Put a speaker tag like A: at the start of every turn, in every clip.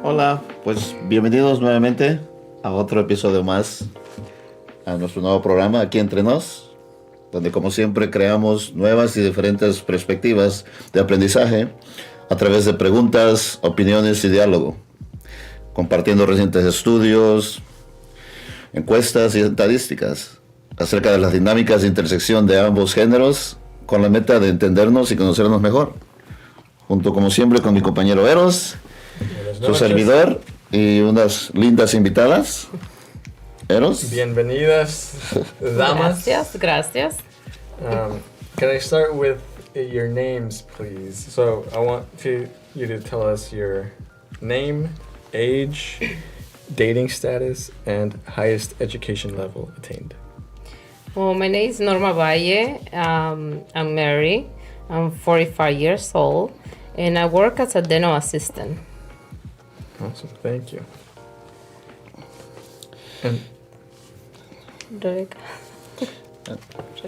A: Hola, pues bienvenidos nuevamente a otro episodio más a nuestro nuevo programa Aquí Entre Nos, donde como siempre creamos nuevas y diferentes perspectivas de aprendizaje a través de preguntas, opiniones y diálogo, compartiendo recientes estudios, encuestas y estadísticas acerca de las dinámicas de intersección de ambos géneros con la meta de entendernos y conocernos mejor, junto como siempre con mi compañero Eros, su servidor y unas lindas invitadas. Eros.
B: Bienvenidas, damas.
C: Gracias.
B: Can I start with your names, please? So I want you to tell us your name, age, dating status, and highest education level attained.
C: Well, my name is Norma Valle. I'm married. I'm 45 years old, and I work as a dental assistant.
B: Awesome, thank you. And
C: Rebecca.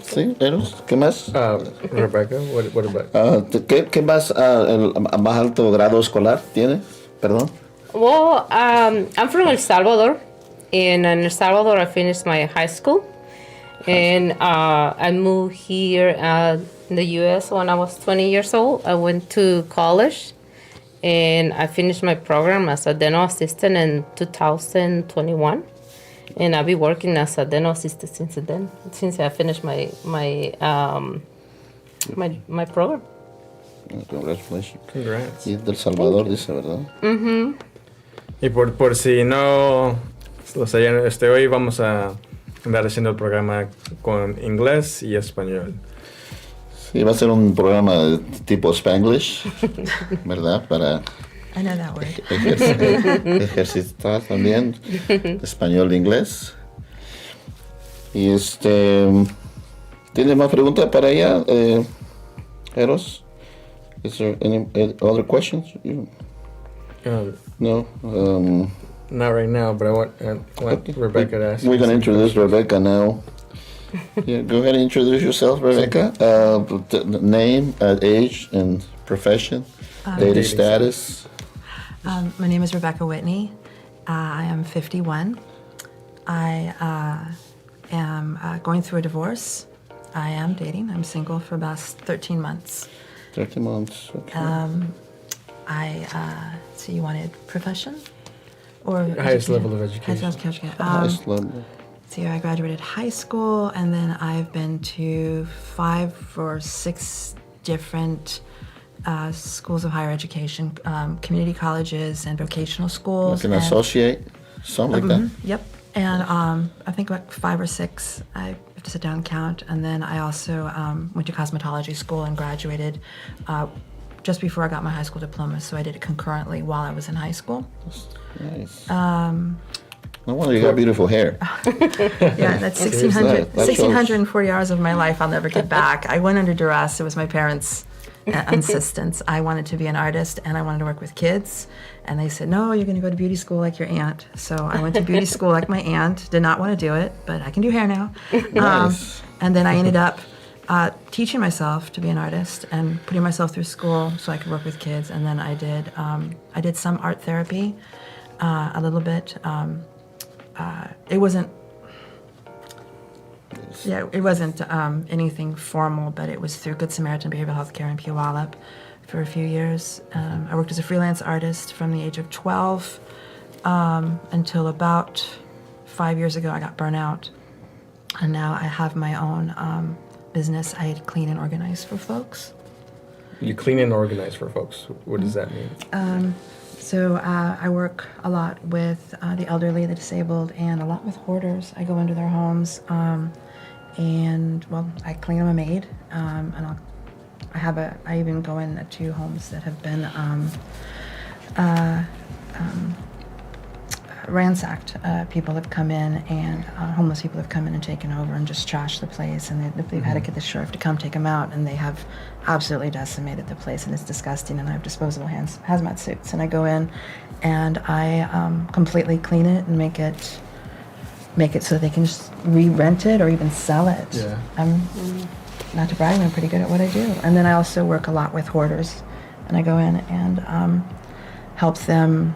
A: Sí, Eros, ¿qué más?
B: Rebecca, what about?
A: ¿Qué más el más alto grado escolar tiene? Perdón.
C: Well, I'm from El Salvador, and in El Salvador I finished my high school, and I moved here in the U.S. when I was 20 years old. I went to college, and I finished my program as a dental assistant in 2021. And I've been working as a dental assistant since I finished my program.
A: Congratulations.
B: Congrats.
A: Y del Salvador, dice, ¿verdad?
C: Mm-hmm.
B: Y por si no lo sabían, hoy vamos a andar haciendo el programa con inglés y español.
A: Sí, va a ser un programa de tipo Spanglish, ¿verdad? Para
D: I know that word.
A: ejercitar también español e inglés. Y ¿tiene más preguntas para ella, Eros? Is there any other questions? No.
B: Not right now, but I want Rebecca to ask.
A: We're going to introduce Rebecca now. Yeah, go ahead and introduce yourself, Rebecca. Name, age, and profession, dating status.
D: My name is Rebecca Whitney. I am 51. I am going through a divorce. I am dating. I'm single for about 13 months.
A: 13 months, okay.
D: So you wanted profession? Or
B: Highest level of education.
A: Highest level.
D: So I graduated high school, and then I've been to 5 or 6 different schools of higher education, community colleges and vocational schools.
A: Like an associate, something like that?
D: Yep. And I think about 5 or 6. I have to sit down and count. And then I also went to cosmetology school and graduated just before I got my high school diploma. So I did it concurrently while I was in high school.
A: Nice. No wonder you got beautiful hair.
D: Yeah, that's 1,640 hours of my life I'll never get back. I went under duress. It was my parents' insistence. I wanted to be an artist, and I wanted to work with kids. And they said, no, you're going to go to beauty school like your aunt. So I went to beauty school like my aunt. Did not want to do it, but I can do hair now.
A: Nice.
D: And then I ended up teaching myself to be an artist and putting myself through school so I could work with kids. And then I did some art therapy, a little bit. It wasn't anything formal, but it was through Good Samaritan Behavioral Health Care in Puyallup for a few years. I worked as a freelance artist from the age of 12 until about 5 years ago. I got burnt out, and now I have my own business. I clean and organize for folks.
B: You clean and organize for folks. What does that mean?
D: So I work a lot with the elderly, the disabled, and a lot with hoarders. I go into their homes, and I clean them a maid, and I even go in to homes that have been ransacked. People have come in, and homeless people have come in and taken over and just trashed the place, and they've had to get the sheriff to come take them out, and they have absolutely decimated the place, and it's disgusting. And I have disposable hazmat suits, and I go in and I completely clean it and make it so they can just re-rent it or even sell it.
B: Yeah.
D: I'm not to brag, I'm pretty good at what I do. And then I also work a lot with hoarders, and I go in and help them.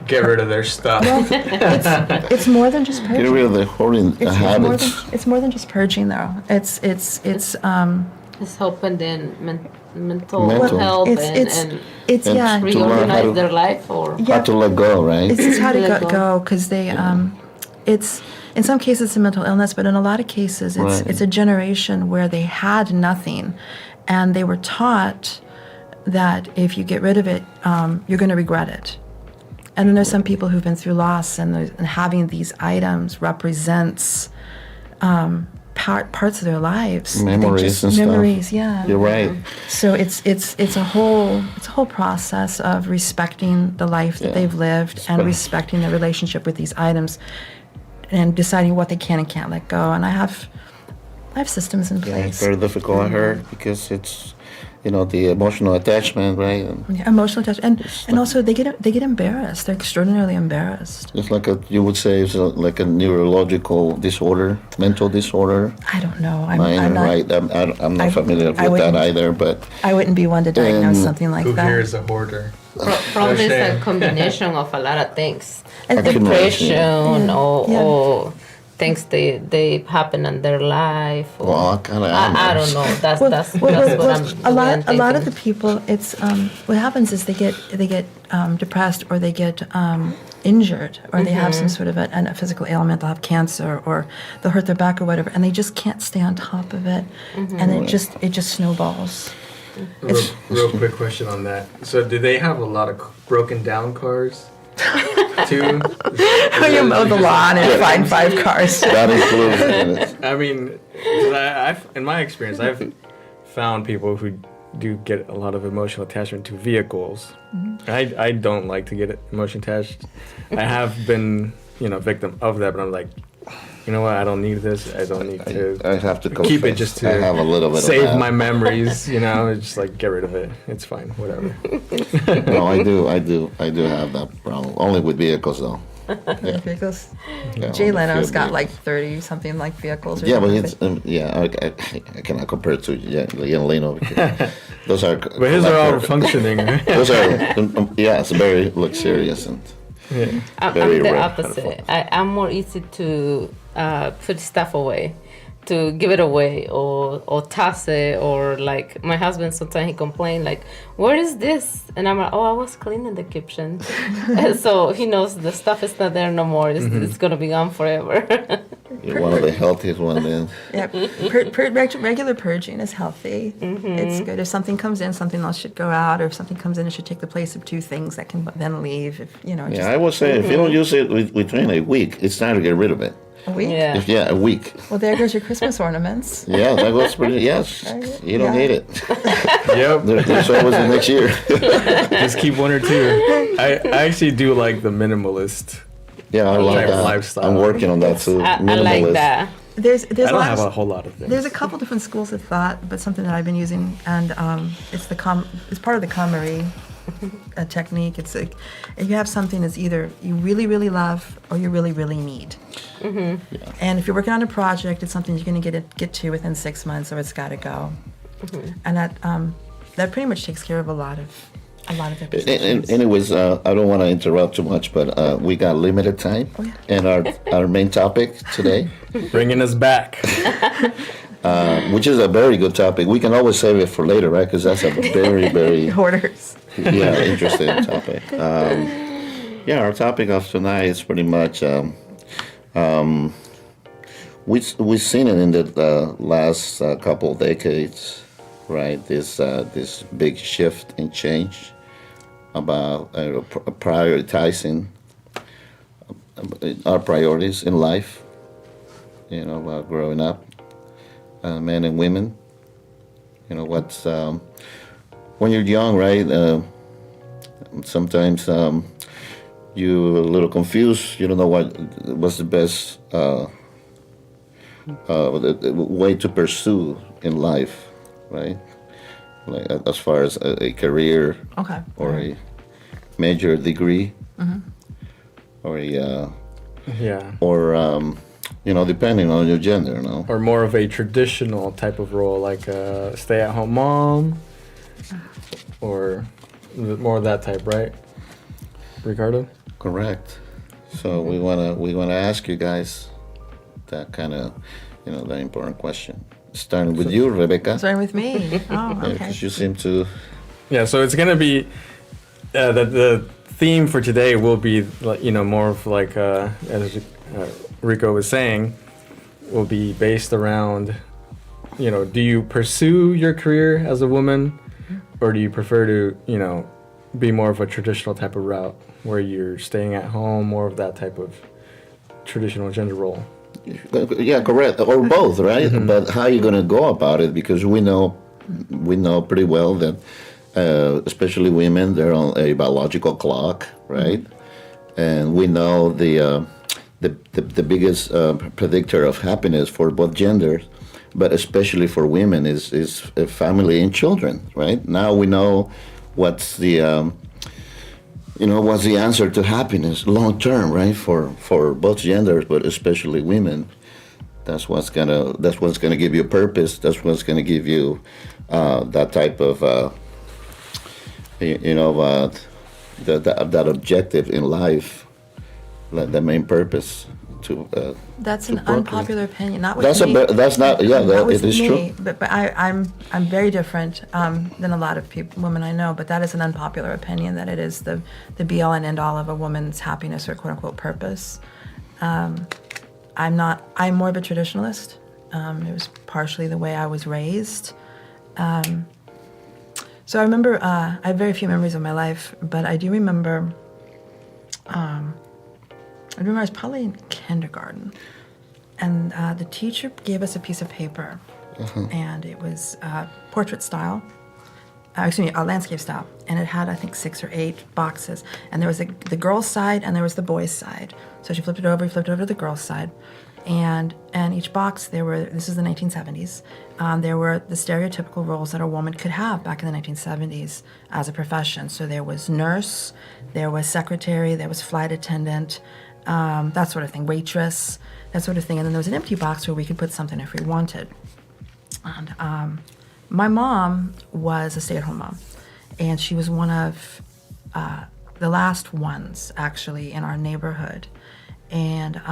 B: Get rid of their stuff.
D: Well, it's more than just purging.
A: Get rid of the hoarding habits.
D: It's more than just purging, though. It's
C: It's helping them mental
A: Mental.
C: health
D: It's-
C: and,
D: it's-
C: and
D: it's
A: And
D: yeah.
A: to learn how
C: reorganize
A: to-
C: their life or
D: Yeah.
A: How to let go, right?
D: It's just how to
C: Let
D: go
C: go.
D: because they it's in some cases it's a mental illness, but in a lot of cases
A: Right.
D: it's a generation where they had nothing, and they were taught that if you get rid of it, you're going to regret it. And then there's some people who've been through loss, and having these items represents parts of their lives. They
A: Memories and stuff.
D: memories, yeah.
A: You're right.
D: So it's a whole process of respecting the life that
A: Yeah.
D: they've lived and
A: Spend-
D: respecting the relationship with these items, and deciding what they can and can't let go. And I have systems in
A: Yeah, it's
D: place.
A: very difficult, I heard, because it's, the emotional attachment, right? And
D: Yeah, emotional touch, and also they get embarrassed. They're extraordinarily embarrassed.
A: it's like you would say, it's like a neurological disorder, mental disorder.
D: I don't know. I'm
A: Mine,
D: not.
A: right? I'm not
D: I-
A: familiar
D: I
A: with that
D: wouldn't-
A: either, but
D: I wouldn't be one to diagnose
A: And
D: something like
B: Who
D: that.
B: here is a hoarder?
C: probably it's a
B: shame.
C: combination of a lot of things.
D: And
A: Accumulation.
C: Depression
D: Yeah.
C: or things they happen in their life. Or,
A: well, I kind of
C: I don't know. That's
D: Well,
C: that's
D: well,
C: that's
D: well,
C: what I'm.
D: a
C: the way I'm
D: lot of the
C: thinking.
D: people, it's what happens is they get depressed, or they get injured, or they have some sort of a physical ailment. They'll have cancer, or they'll hurt their back or whatever, and they just can't stay on top of it, and it just snowballs.
B: Real quick question on that. So, do they have a lot of broken down cars? Too?
D: You mow the lawn and find 5 cars.
A: that includes.
B: I mean, 'cause I've in my experience, I've found people who do get a lot of emotional attachment to vehicles. I don't like to get emotion attached. I have been, victim of that, but I'm like, you know what? I don't need this. I don't need to
A: I have to confess,
B: keep it just to
A: I have a little bit
B: save
A: of that.
B: my memories. It's just like get rid of it. It's fine. Whatever.
A: No, I do have that problem. Only with vehicles, though.
D: Vehicles.
A: Yeah,
D: Jay
A: only
D: Leno's
A: few
D: got
A: vehicles.
D: like 30 something like vehicles. Or
A: Yeah, but
D: something.
A: it's I cannot compare it to Jan Leno, because those are.
B: But his are all functioning. Right?
A: Those are it's very luxurious and.
B: Yeah.
A: Very
C: I'm the
A: rare.
C: opposite. I'm more easy to put stuff away, to give it away or toss it, or like my husband sometimes he complain like, where is this? And I'm like, oh, I was cleaning the kitchen. And so he knows the stuff is not there no more. It's gonna be gone forever.
A: You're one of the healthiest ones, then.
D: Yeah, regular purging is healthy. It's good. If something comes in, something else should go out, or if something comes in, it should take the place of 2 things that can then leave. If
A: Yeah, I would say if you don't use it within a week, it's time to get rid of it.
D: a week.
C: Yeah.
A: A week.
D: Well, there goes your Christmas ornaments.
A: Yeah, that goes pretty. Yes, you don't
D: Yeah.
A: need it.
B: Yep.
A: There's always the next year.
B: Just keep 1 or 2. I actually do like the minimalist.
A: Yeah, I like
B: Type of
A: that.
B: lifestyle.
A: I'm working on that too.
C: I like that.
D: There's
B: I don't have
D: lots-
B: a whole lot of things.
D: There's a couple different schools of thought, but something that I've been using, and it's it's part of the KonMari technique. It's like if you have something that's either you really, really love or you really, really need. And if you're working on a project, it's something you're going to get to within 6 months, or it's got to go. And that pretty much takes care of a lot of their positions.
A: Anyways, I don't want to interrupt too much, but we got limited time,
D: Oh, yeah.
A: and our main topic today,
B: Bringing us back.
A: which is a very good topic. We can always save it for later, right? Because that's a very, very
D: Hoarders.
A: interesting topic. Our topic of tonight is pretty much we've seen it in the last couple of decades, right? This big shift and change about prioritizing our priorities in life. About growing up, men and women. What's when you're young, right? Sometimes you're a little confused. You don't know what's the best way to pursue in life, right? Like as far as a career
D: Okay.
A: or a major degree, or a
B: Yeah.
A: or depending on your gender,
B: Or more of a traditional type of role, like a stay-at-home mom, or more of that type, right? Ricardo?
A: Correct. So we wanna ask you guys that kind of, that important question. Starting with you, Rebecca.
D: Starting with me. Oh, okay.
A: Because you seem to.
B: Yeah, so it's gonna be the theme for today will be more of like as Rico was saying, will be based around do you pursue your career as a woman, or do you prefer to be more of a traditional type of route where you're staying at home, more of that type of traditional gender role?
A: Yeah, correct, or both, right?
B: Mm-hmm.
A: But how are you going to go about it? Because we know pretty well that, especially women, they're on a biological clock, right? And we know the biggest predictor of happiness for both genders, but especially for women, is family and children, right? Now we know what's the what's the answer to happiness long term, right? For both genders, but especially women. That's what's gonna give you purpose. That's what's gonna give you that type of that objective in life, like the main purpose.
D: That's an
A: procreate.
D: unpopular opinion. Not with me.
A: That's not. Yeah,
D: Not
A: it
D: with
A: is
D: me,
A: true.
D: but I'm very different than a lot of women I know. But that is an unpopular opinion, that it is the be all and end all of a woman's happiness or quote unquote purpose. I'm not. I'm more of a traditionalist. It was partially the way I was raised. So I remember. I have very few memories of my life, but I do remember. I remember I was probably in kindergarten, and the teacher gave us a piece of paper, and it was portrait style, landscape style, and it had, I think, 6 or 8 boxes, and there was the girl's side and there was the boy's side. So she flipped it over to the girl's side, and each box this is the 1970s, there were the stereotypical roles that a woman could have back in the 1970s as a profession. So there was nurse, there was secretary, there was flight attendant, that sort of thing, waitress, that sort of thing. And then there was an empty box where we could put something if we wanted. And my mom was a stay-at-home mom, and she was one of the last ones, actually, in our neighborhood. And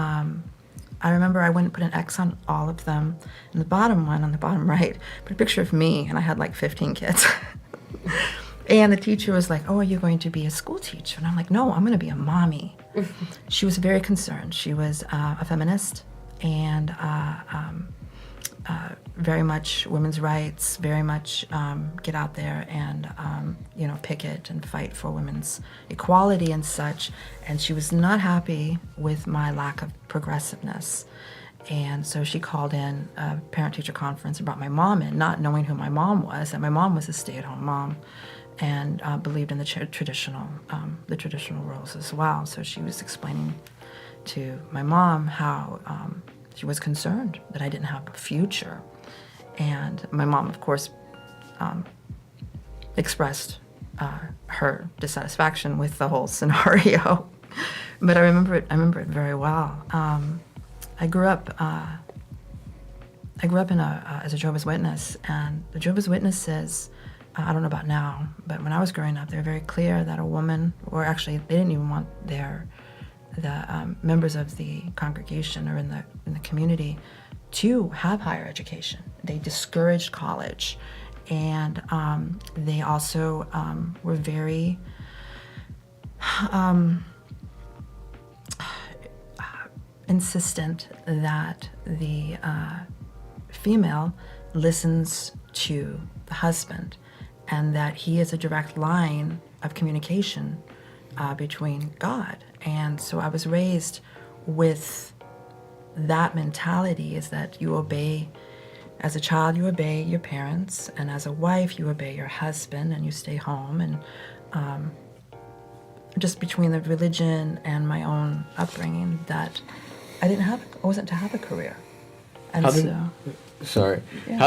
D: I remember I went and put an X on all of them. And the bottom one, on the bottom right, put a picture of me, and I had like 15 kids. And the teacher was like, "Oh, are you going to be a school teacher?" And I'm like, "No, I'm going to be a mommy." She was very concerned. She was a feminist, and very much women's rights, very much get out there and picket and fight for women's equality and such. And she was not happy with my lack of progressiveness. And so she called in a parent-teacher conference and brought my mom in, not knowing who my mom was, and my mom was a stay-at-home mom and believed in the traditional roles as well. So she was explaining to my mom how she was concerned that I didn't have a future. And my mom, of course, expressed her dissatisfaction with the whole scenario. But I remember it very well. I grew up as a Jehovah's Witness, and the Jehovah's Witnesses, I don't know about now, but when I was growing up, they were very clear that a woman, or actually they didn't even want the members of the congregation or in the community to have higher education. They discouraged college, and they also were very insistent that the female listens to the husband, and that he is a direct line of communication between God. And so I was raised with that mentality, is that you obey, as a child you obey your parents, and as a wife you obey your husband, and you stay home. And just between the religion and my own upbringing, that I wasn't to have a career. And
B: How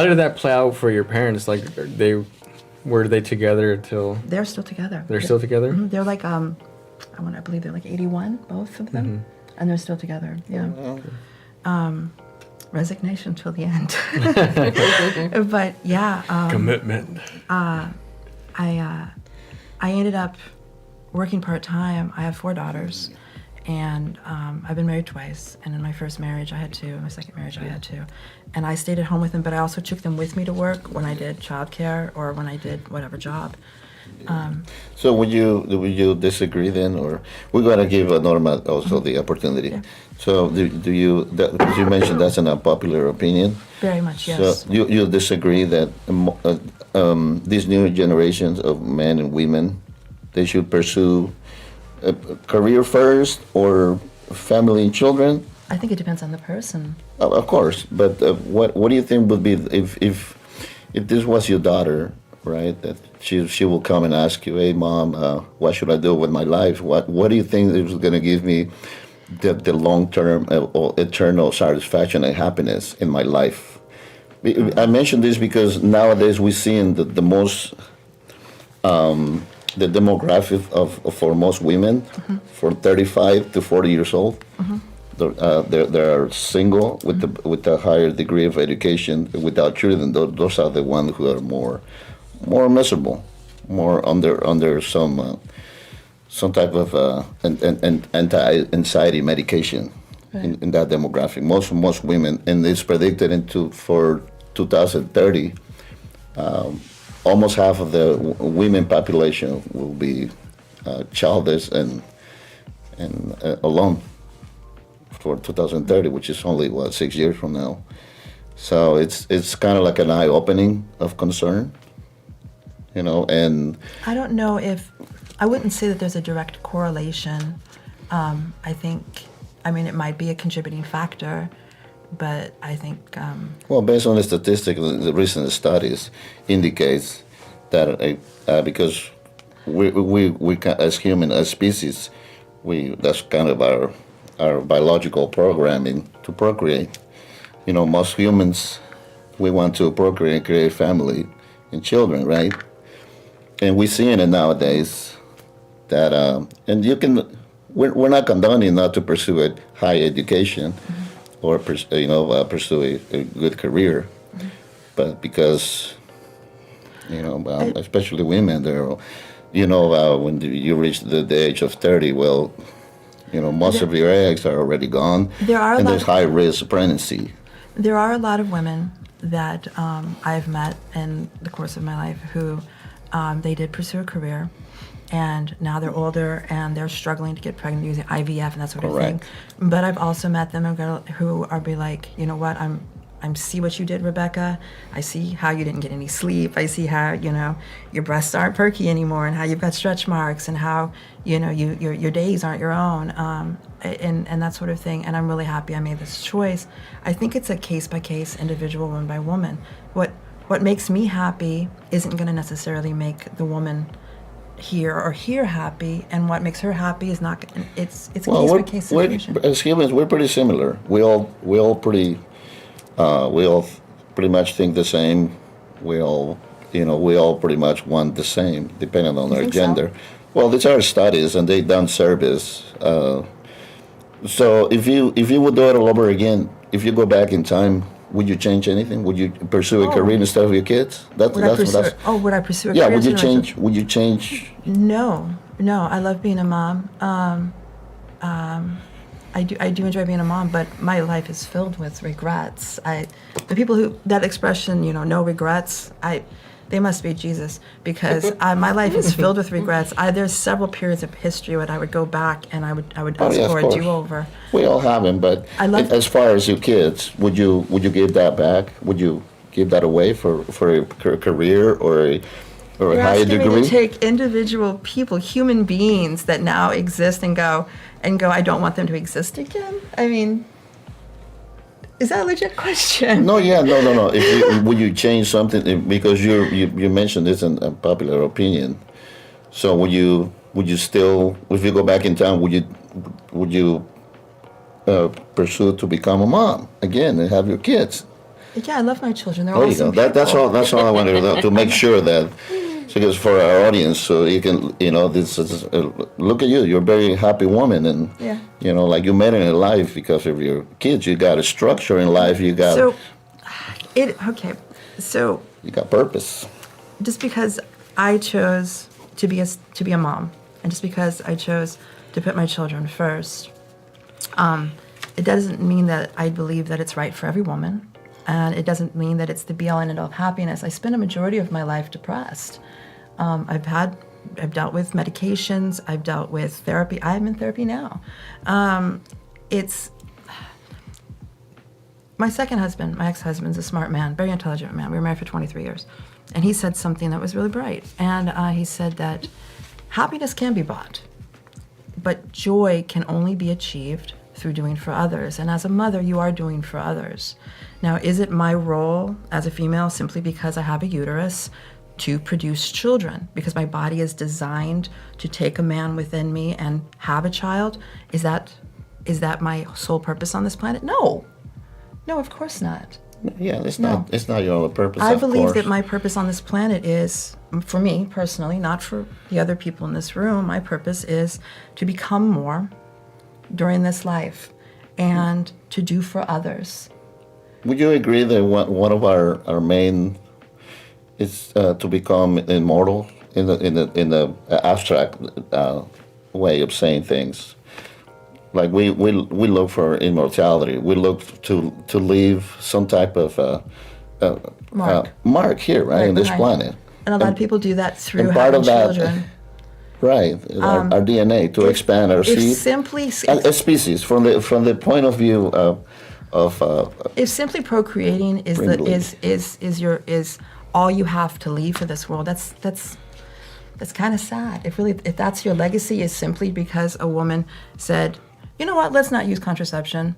B: did that play out for your parents? Like, were they together until?
D: They're still together.
B: They're still together?
D: Mm-hmm. They're like, I believe they're like 81, both of them. Mm-hmm. And they're still together, yeah. Oh. Resignation till the end. But yeah.
B: Commitment.
D: I ended up working part-time. I have 4 daughters, and I've been married twice, and in my first marriage I had 2, in my second marriage I had 2. And I stayed at home with them, but I also took them with me to work when I did childcare or when I did whatever job.
A: So would you disagree then, or we're going to give Norma also the opportunity?
D: Yeah.
A: So do you, because you mentioned that's an unpopular opinion.
D: Very much, yes.
A: So you disagree that these new generations of men and women, they should pursue a career first or family and children?
D: I think it depends on the person.
A: Of course, but what do you think would be if this was your daughter, right? That she will come and ask you, "Hey, mom, what should I do with my life? What do you think is going to give me the long term or eternal satisfaction and happiness in my life?" I mention this because nowadays we're seeing the most the demographic for most women, from 35 to 40 years old. They're single with a higher degree of education without children. Those are the ones who are more miserable, more under some type of anti-anxiety medication. Right. In that demographic. Most women, and it's predicted for 2030, almost half of the women population will be childless and alone for 2030, which is only 6 years from now. So it's kind of like an eye-opening of concern, and
D: I don't know I wouldn't say that there's a direct correlation. I mean, it might be a contributing factor, but I think...
A: Well, based on the statistics, the recent studies indicates that because we as human, as species, that's kind of our biological programming to procreate. Most humans, we want to procreate, create family and children, right? And we're seeing it nowadays that, and we're not condoning not to pursue a high education or pursue a good career, but because especially women, they're when you reach the age of 30, most of your eggs are already gone, and there's high risk of pregnancy.
D: There are a lot of women that I've met in the course of my life who they did pursue a career, and now they're older and they're struggling to get pregnant using IVF and that sort of thing. But I've also met them who are like, you know what, I see what you did, Rebecca. I see how you didn't get any sleep. I see how, your breasts aren't perky anymore, and how you've got stretch marks, and how, your days aren't your own, and that sort of thing. And I'm really happy I made this choice. I think it's a case-by-case, individual, woman-by-woman. What makes me happy isn't going to necessarily make the woman here happy, and what makes her happy is not. It's a case-by-case situation.
A: As humans, we're pretty similar. We all pretty much think the same. We all pretty much want the same, depending on our gender. So? Well, these are studies, and they've done surveys. So if you would do it all over again, if you go back in time, would you change anything? Would you pursue a career instead of your kids?
D: Would I pursue a career?
A: Yeah, would you change?
D: No. I love being a mom. I do enjoy being a mom, but my life is filled with regrets. The people who, that expression, no regrets, they must be Jesus, because my life is filled with regrets. There's several periods of history when I would go back and I would ask for a do-over.
A: We all have them, but as far as your kids, would you give that back? Would you give that away for a career or a higher degree?
D: You're asking me to take individual people, human beings that now exist, and go, I don't want them to exist again? I mean, is that a legit question?
A: No. Would you change something? Because you mentioned this in a popular opinion. So would you still, if you go back in time, would you pursue to become a mom again and have your kids?
D: Yeah, I love my children. They're awesome people.
A: That's all I wanted to make sure that. Because for our audience, so you can, this is, look at you. You're a very happy woman, and like you made it in life because of your kids. You got a structure in life. You got
D: So
A: you got purpose.
D: Just because I chose to be a mom, And just because I chose to put my children first, it doesn't mean that I believe that it's right for every woman. And it doesn't mean that it's the be-all and end-all of happiness. I spent a majority of my life depressed. I've dealt with medications. I've dealt with therapy. I'm in therapy now. It's my second husband, my ex-husband's a smart man, very intelligent man. We were married for 23 years. And he said something that was really bright. And he said that happiness can be bought, but joy can only be achieved through doing for others. And as a mother, you are doing for others. Now, is it my role as a female simply because I have a uterus to produce children? Because my body is designed to take a man within me and have a child? Is that my sole purpose on this planet? No. No, of course not.
A: Yeah, it's not your only purpose.
D: I
A: of
D: believe
A: course.
D: that my purpose on this planet is, for me personally, not for the other people in this room, my purpose is to become more during this life and to do for others.
A: Would you agree that one of our main is to become immortal in the abstract way of saying things? Like we look for immortality. We look to leave some type of mark here, right, in this planet.
D: And a lot of people do that through
A: and part
D: having
A: of that,
D: children.
A: Right, our DNA to expand our seed. A species from the point of view of
D: if simply procreating is all you have to leave for this world, that's kind of sad. If that's your legacy, is simply because a woman said, you know what, let's not use contraception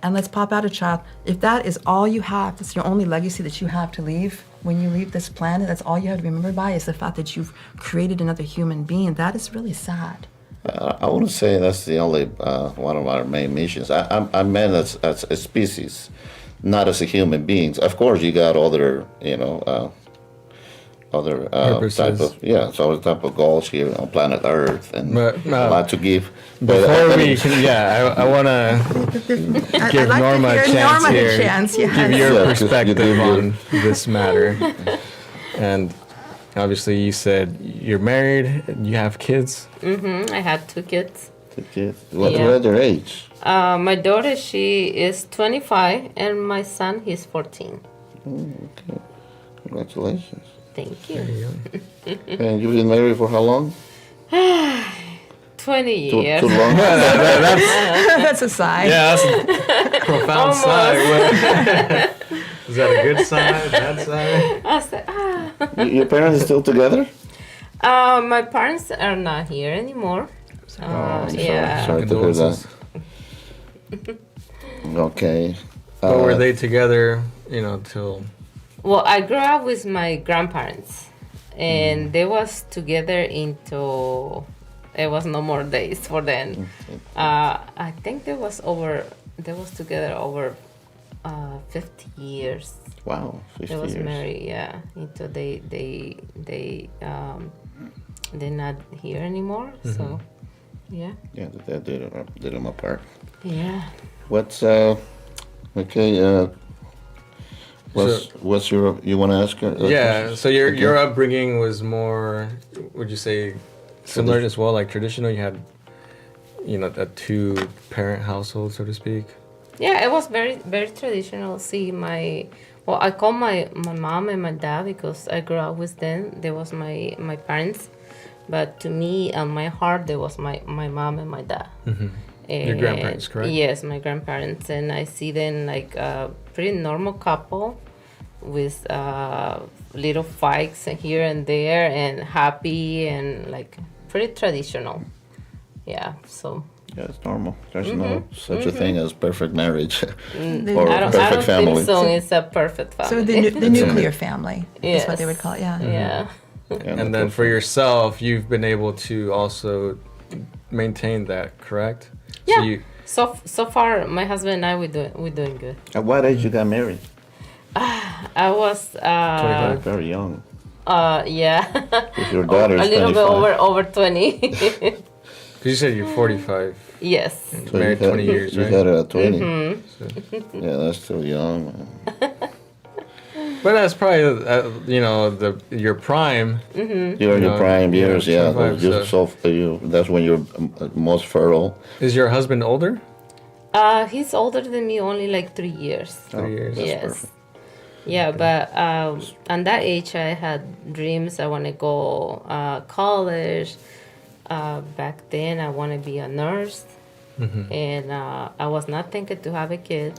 D: and let's pop out a child. If that is all you have, that's your only legacy that you have to leave when you leave this planet, that's all you have to be remembered by, is the fact that you've created another human being. That is really sad.
A: I wouldn't say that's the only one of our main missions. I meant as a species, not as a human beings. Of course, you got other, other type of other type of goals here on planet Earth, and a lot to give.
B: Before we can, I want to give
D: I'd
B: Norma
D: like
B: a
D: to hear
B: chance
D: Norma
B: here.
D: a chance, yes.
B: Give your
A: Yeah,
B: perspective
A: you
B: on this matter. And obviously, you said you're married, you have kids.
C: I had 2 kids.
A: What are their age?
C: My daughter, she is 25, and my son, he's 14.
A: Okay. Congratulations.
C: Thank you.
A: And you've been married for how long?
C: 20 years.
A: Too long?
D: That's a sigh.
B: Yeah, that's a profound sigh. Is that a good sign? Bad sign?
C: I said,
A: Your parents are still together?
C: My parents are not here anymore. Yeah.
A: Sorry to hear that. Okay.
B: But were they together, till...
C: Well, I grew up with my grandparents, and they was together into... It was no more days for them. I think they was together over 50 years.
A: Wow, 50
C: They was
A: years.
C: married, yeah. Until they're not here anymore. So, yeah.
A: Yeah, that did them apart.
C: Yeah.
A: What's okay? What's your? You want to ask her?
B: So your upbringing was more, would you say, similar as well, like traditional? You had, a 2-parent household, so to speak.
C: Yeah, it was very, very traditional. See, I call my mom and my dad because I grew up with them. They was my parents. But to me, on my heart, there was my mom and my dad.
B: Mm-hmm. Your grandparents, correct?
C: Yes, my grandparents. And I see them like a pretty normal couple with little fights here and there and happy and like pretty traditional. Yeah, so...
A: Yeah, it's normal. There's no such a thing as perfect marriage or
C: I don't
A: perfect family.
C: think so. It's a perfect family.
D: So the nuclear family is what they would call it, yeah.
C: Yeah.
B: And then for yourself, you've been able to also maintain that, correct?
C: Yeah. So far, my husband and I we're doing good.
A: At what age you got married?
C: I was
B: 25.
A: Very young.
C: Yeah.
A: With your daughter's
C: a little
A: 25.
C: bit over 20.
B: Because you said you're 45.
C: Yes.
A: So
B: Married 20 years, right?
A: You got her at 20.
B: So,
A: Yeah, that's still young. Man.
B: But that's probably your prime.
A: You're in your prime years, yeah.
B: 25,
A: That's when you're most fertile.
B: Is your husband older?
C: He's older than me, only like 3 years.
B: 3 years.
C: Yes.
A: Perfect.
C: Yeah, but on that age, I had dreams. I want to go college. Back then, I want to be a nurse. And I was not thinking to have a kid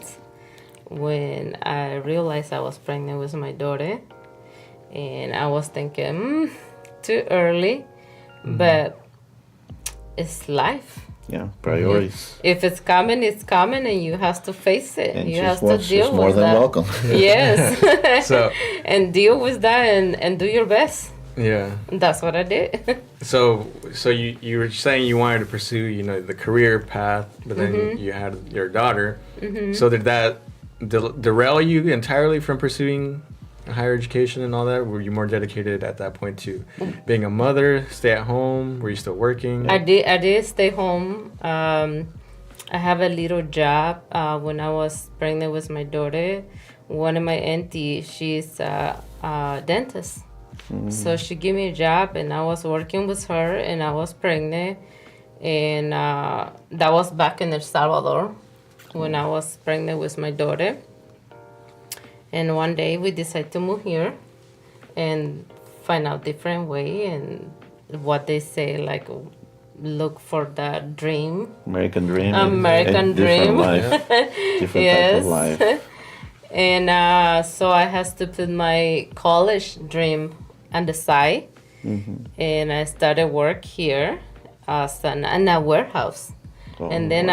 C: when I realized I was pregnant with my daughter. And I was thinking, too early. But it's life.
A: Yeah, priorities.
C: If it's coming, it's coming, and you have to face it.
A: And
C: you have to deal
A: more
C: with
A: than
C: that.
A: welcome.
C: Yes.
B: So
C: and deal with that and do your best.
B: yeah.
C: That's what I did.
B: So you were saying you wanted to pursue the career path, but then you had your daughter. So did that derail you entirely from pursuing higher education and all that? Were you more dedicated at that point to being a mother, stay at home? Were you still working?
C: I did stay home. I have a little job. When I was pregnant with my daughter, one of my aunties, she's a dentist. So she gave me a job, and I was working with her, and I was pregnant. And that was back in El Salvador when I was pregnant with my daughter. And one day we decided to move here and find out different way, and what they say, like, look for the dream.
A: American dream.
C: American dream.
A: Different life. Different type of life.
C: And so I had to put my college dream on the side. And I started work here in a warehouse.
A: Oh,
C: and then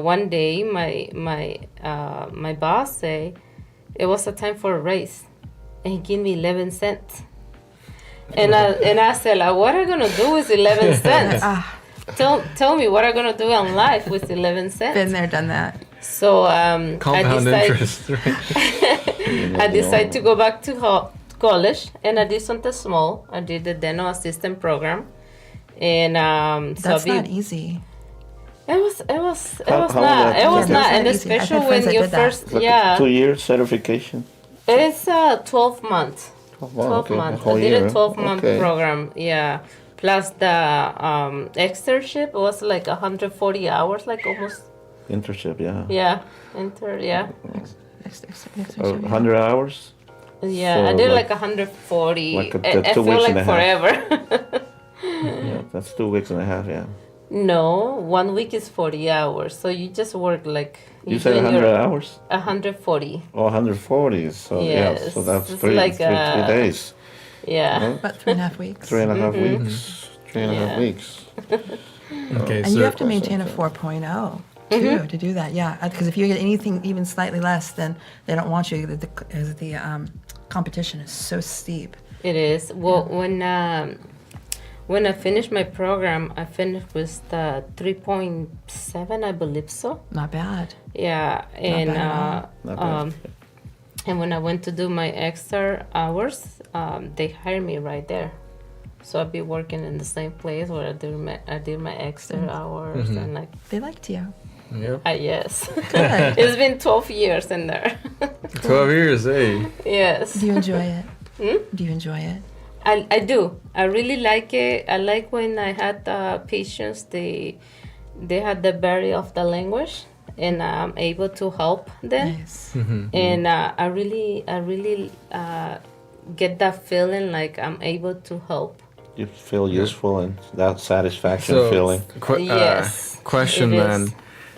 C: one day my boss say it was a time for a raise, and he gave me 11 cents. And I said, like, what are you gonna do with 11 cents? Tell me what I'm gonna do in life with 11 cents.
D: Been there, done that.
C: So
B: Compound interest, right?
C: I decided to go back to college, and I did something small. I did the dental assistant program, and
D: That's not easy.
C: It was
A: How
C: not. It was
D: Yeah,
C: not,
D: that's
C: and
D: not easy. I
C: especially
D: had friends
C: when
D: that
C: you
D: did that.
C: first,
A: Like
C: yeah,
A: 2 years certification.
C: it's 12 months.
A: Oh, wow,
C: 12
A: okay.
C: months.
A: A whole
C: I did
A: year.
C: a 12-month
A: Okay.
C: program, yeah. Plus the externship was like 140 hours, like almost,
A: Internship, yeah.
C: yeah.
A: 100 hours?
C: Yeah,
A: So
C: I did
A: like-
C: like 140.
A: like a-
C: I
A: 2
C: feel
A: weeks
C: like
A: and a half.
C: forever.
A: Yeah, that's 2 weeks and a half, yeah.
C: No, 1 week is 40 hours. So you just work like...
A: You said 100 hours?
C: 140.
A: Oh, 140. So, yeah,
C: Yes,
A: so that's
C: it's
A: three
C: like,
A: three days.
C: Yeah.
A: Huh?
D: About 3.5 weeks.
A: 3.5 weeks. 3.5
C: Yeah.
A: weeks.
B: Okay,
D: And
B: so
D: you have to maintain a 4.0 too to do that. Yeah, because if you get anything even slightly less, then they don't want you. The competition is so steep.
C: It is. Well, when I finished my program, I finished with the 3.7, I believe so.
D: Not bad.
C: Yeah, and
D: bad at all.
A: Not bad.
C: and when I went to do my extra hours, they hired me right there. So I'd be working in the same place where I did my extra hours and like
D: They liked you.
B: yep.
C: yes,
D: Good.
C: it's been 12 years in there.
B: 12 years, eh?
C: Yes.
D: Do you enjoy it? Do you enjoy it?
C: I do. I really like it. I like when I had the patients, they had the barrier of the language, and I'm able to help them.
D: Nice.
C: And I really get that feeling like I'm able to help.
A: You feel useful and that satisfaction
B: So,
A: feeling.
C: Yes,
B: question
C: it
B: then.
C: is.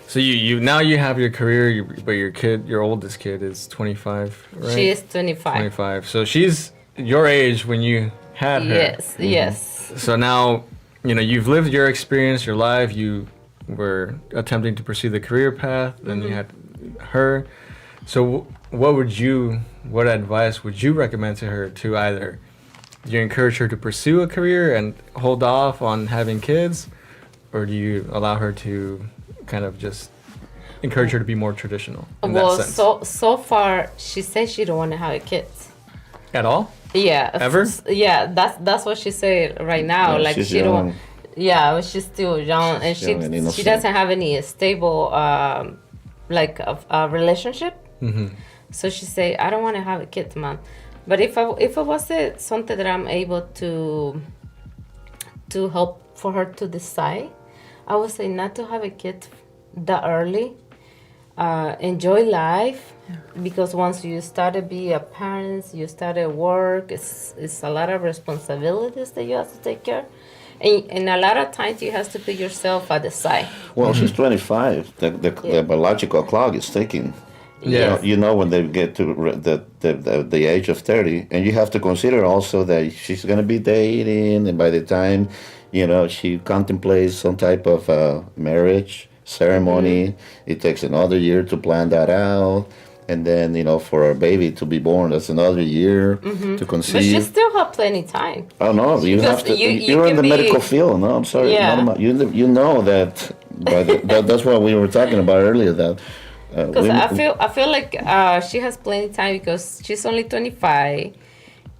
B: So you now you have your career, but your oldest kid is 25, right?
C: She is 25.
B: 25. So she's your age when you had her.
C: Yes, yes.
B: So now, you've lived your experience, your life. You were attempting to pursue the career path. Then you had her. So what advice would you recommend to her to either? Do you encourage her to pursue a career and hold off on having kids? Or do you allow her to kind of just encourage her to be more traditional in
C: Well,
B: that sense?
C: so far she says she don't want to have kids.
B: At all?
C: Yeah.
B: Ever?
C: Yeah, that's what she said right now.
A: Yeah,
C: like
A: she's
C: she
A: young.
C: don't. Yeah, but she's still young, and
A: She's young and
C: she
A: innocent.
C: doesn't have any stable like a relationship. So she say, I don't want to have a kid, mom. But if it was something that I'm able to help for her to decide, I would say not to have a kid that early. Enjoy life, because once you start to be a parent, you start to work. It's a lot of responsibilities that you have to take care. And a lot of times you have to put yourself at the side.
A: Well, she's 25. The biological clock is ticking.
B: Yeah.
A: You know when they get to the age of 30, and you have to consider also that she's going to be dating, and by the time, she contemplates some type of marriage ceremony, it takes another year to plan that out. And then, for a baby to be born, that's another year to conceive.
C: But you still have plenty time.
A: Oh, no, you have to. You're in the medical field. No, I'm sorry.
C: Yeah.
A: You know that, that's what we were talking about earlier, that
C: because I feel like she has plenty of time because she's only 25,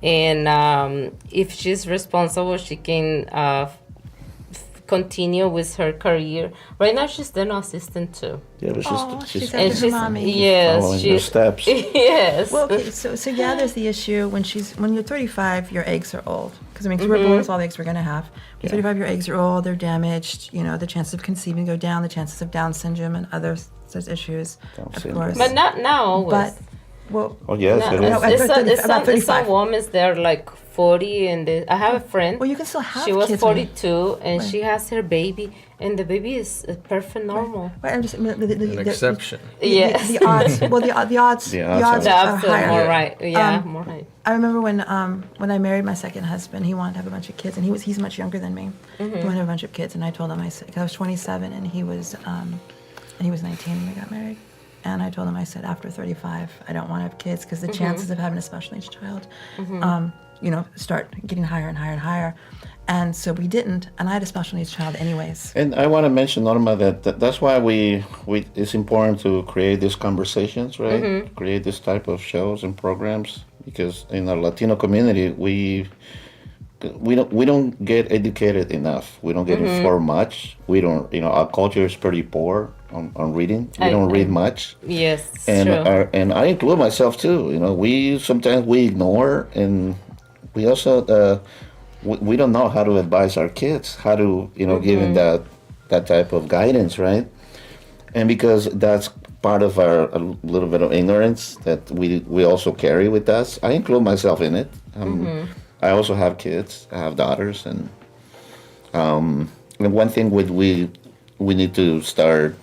C: and if she's responsible, she can continue with her career. Right now, she's dental assistant too.
A: Yeah, but she's
D: and she's mommy.
C: Yes,
A: following her steps.
C: Yes.
D: Well, okay, so yeah, there's the issue when you're 35, your eggs are old. Because we're born with all the eggs we're going to have. When you're 35, your eggs are old, they're damaged. The chances of conceiving go down, the chances of Down syndrome and other such issues, of course.
C: But not always.
D: But, well,
A: Oh, yes,
C: No,
A: it is.
C: it's some women they're like 40, and I have a friend.
D: well, you can still have
C: She was
D: kids.
C: 42, and
D: Right.
C: she has her baby, and the baby is perfect normal.
D: Right, I'm just,
B: An exception.
C: Yes.
D: The odds. Well, the odds.
A: The
D: The
A: odds
D: odds
C: The
D: are
C: odds are
D: higher.
C: more right. Yeah,
D: Um,
C: more right.
D: I remember when I married my second husband, he wanted to have a bunch of kids, and he's much younger than me. He wanted to have a bunch of kids, and I told him I was 27, and he was 19 when we got married. And I told him, I said, after 35, I don't want to have kids because the chances of having a special needs child, start getting higher and higher and higher. And so we didn't, and I had a special needs child anyways.
A: And I want to mention, Norma, that's why we it's important to create these conversations, right? Create this type of shows and programs, because in our Latino community, we don't get educated enough. We don't get informed much. We don't, our culture is pretty poor on reading. We don't read much.
C: Yes,
A: And
C: true.
A: and I include myself too. We sometimes we ignore, and we also we don't know how to advise our kids, how to give them that type of guidance, right? And because that's part of our a little bit of ignorance that we also carry with us. I include myself in it. I also have kids. I have daughters, and one thing we need to start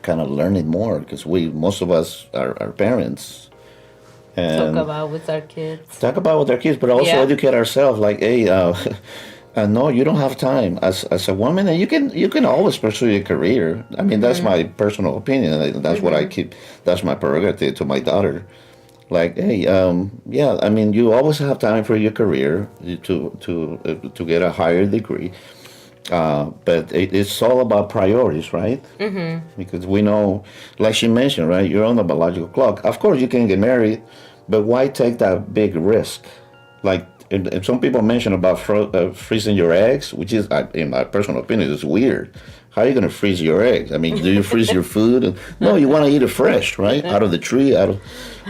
A: kind of learning more, because most of us are parents, and
C: Talk about with our kids.
A: but also
C: Yeah.
A: educate ourselves. Like, hey, no, you don't have time as a woman, and you can always pursue your career. I mean, that's my personal opinion. That's what I keep. That's my prerogative to my daughter. Like, hey, yeah, I mean, you always have time for your career to get a higher degree. But it's all about priorities, right? Because we know, like she mentioned, right, you're on the biological clock. Of course, you can get married, but why take that big risk? Like, and some people mention about freezing your eggs, which is, in my personal opinion, is weird. How are you going to freeze your eggs? I mean, do you freeze your food? No, you want to eat it fresh, right? Out of the tree, and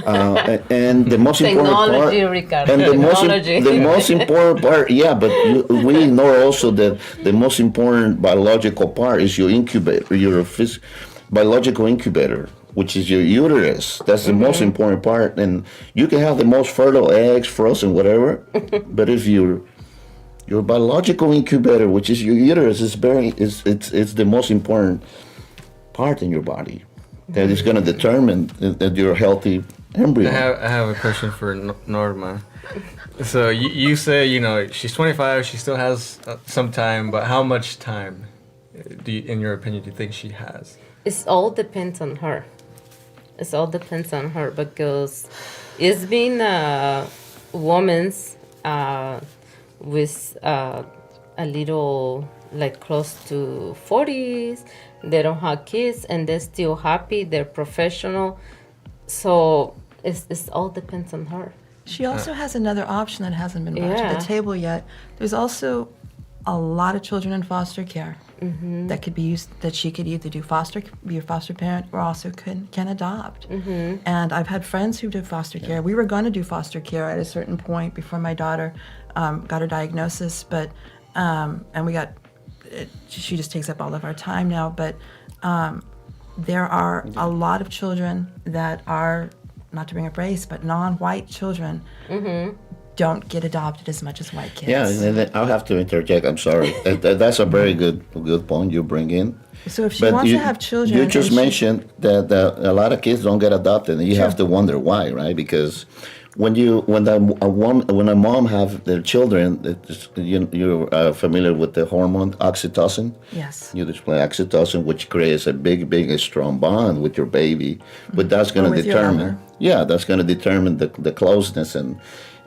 A: the most important part.
C: Technology, Ricardo.
A: And
C: Technology.
A: the most important part, yeah, but we ignore also that the most important biological part is your incubator, your biological incubator, which is your uterus. That's the most important part. And you can have the most fertile eggs, frozen, whatever, but if your biological incubator, which is your uterus, it's the most important part in your body that is going to determine that you're a healthy embryo.
B: I have a question for Norma. So you say, she's 25, she still has some time, but how much time, in your opinion, do you think she has?
C: It all depends on her. It all depends on her, because it's been woman's with a little, like, close to 40s. They don't have kids, and they're still happy. They're professional. So it's all depends on her.
D: She also has another option that hasn't been brought to
C: Yeah.
D: the table yet. There's also a lot of children in foster care. that could be used, that she could either be a foster parent, or also can adopt. And I've had friends who did foster care. We were going to do foster care at a certain point before my daughter got her diagnosis, but and she just takes up all of our time now. But there are a lot of children that are, not to bring up race, but non-white children don't get adopted as much as white kids.
A: Yeah, and then I'll have to interject. I'm sorry. That's a very good point you bring in.
D: So if she wants to have children,
A: you just mentioned that a lot of kids don't get adopted, and you have to wonder why, right? Because when a mom have their children, you're familiar with the hormone oxytocin.
D: Yes.
A: You display oxytocin, which creates a big, strong bond with your baby. But that's going to determine. Yeah, that's going to determine the closeness and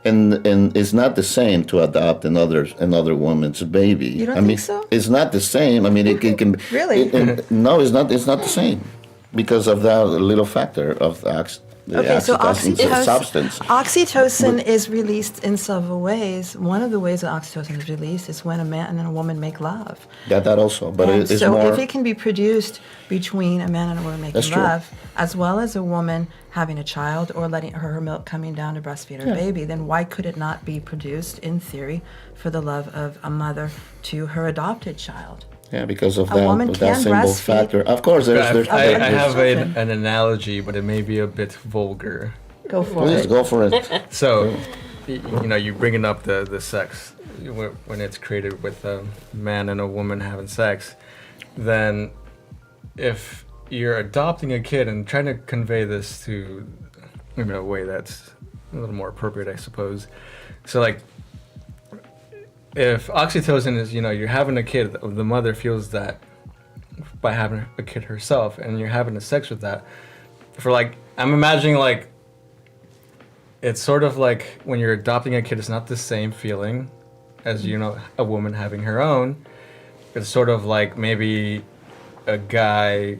A: it's not the same to adopt another woman's baby.
D: You don't think so?
A: It's not the same. I mean, it can
D: Really?
A: no, it's not. It's not the same because of that little factor of
D: So
A: substance.
D: Oxytocin is released in several ways. One of the ways that oxytocin is released is when a man and a woman make love.
A: That also, but
D: And
A: it's
D: so
A: more.
D: if it can be produced between a man and a woman making love, as well as a woman having a child or letting her milk coming down to breastfeed her baby, then why could it not be produced, in theory, for the love of a mother to her adopted child?
A: Yeah, because of
D: woman
A: that
D: can
A: symbol
D: breastfeed.
A: factor. Of course, there's.
B: I have
D: children.
B: an analogy, but it may be a bit vulgar.
D: Go for
A: Please
D: it.
A: go for it.
B: So, you bringing up the sex when it's created with a man and a woman having sex, then if you're adopting a kid and trying to convey this to a way that's a little more appropriate, I suppose. So like, if oxytocin is, you're having a kid, the mother feels that by having a kid herself, and you're having a sex with that, I'm imagining it's sort of like when you're adopting a kid, it's not the same feeling as, a woman having her own. It's sort of like maybe a guy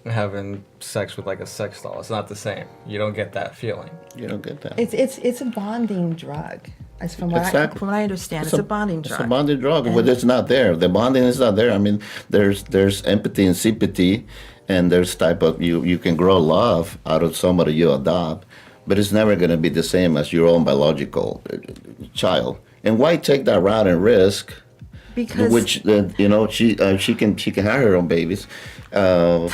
B: having sex with a sex doll. It's not the same. You don't get that feeling.
A: You don't get that.
D: It's a bonding drug. As from what I understand, it's a bonding drug.
A: It's a bonding drug, but it's not there. The bonding is not there. I mean, there's empathy and sympathy, and there's type of you can grow love out of somebody you adopt, but it's never going to be the same as your own biological child. And why take that route and risk?
D: Because
A: she can have her own babies, but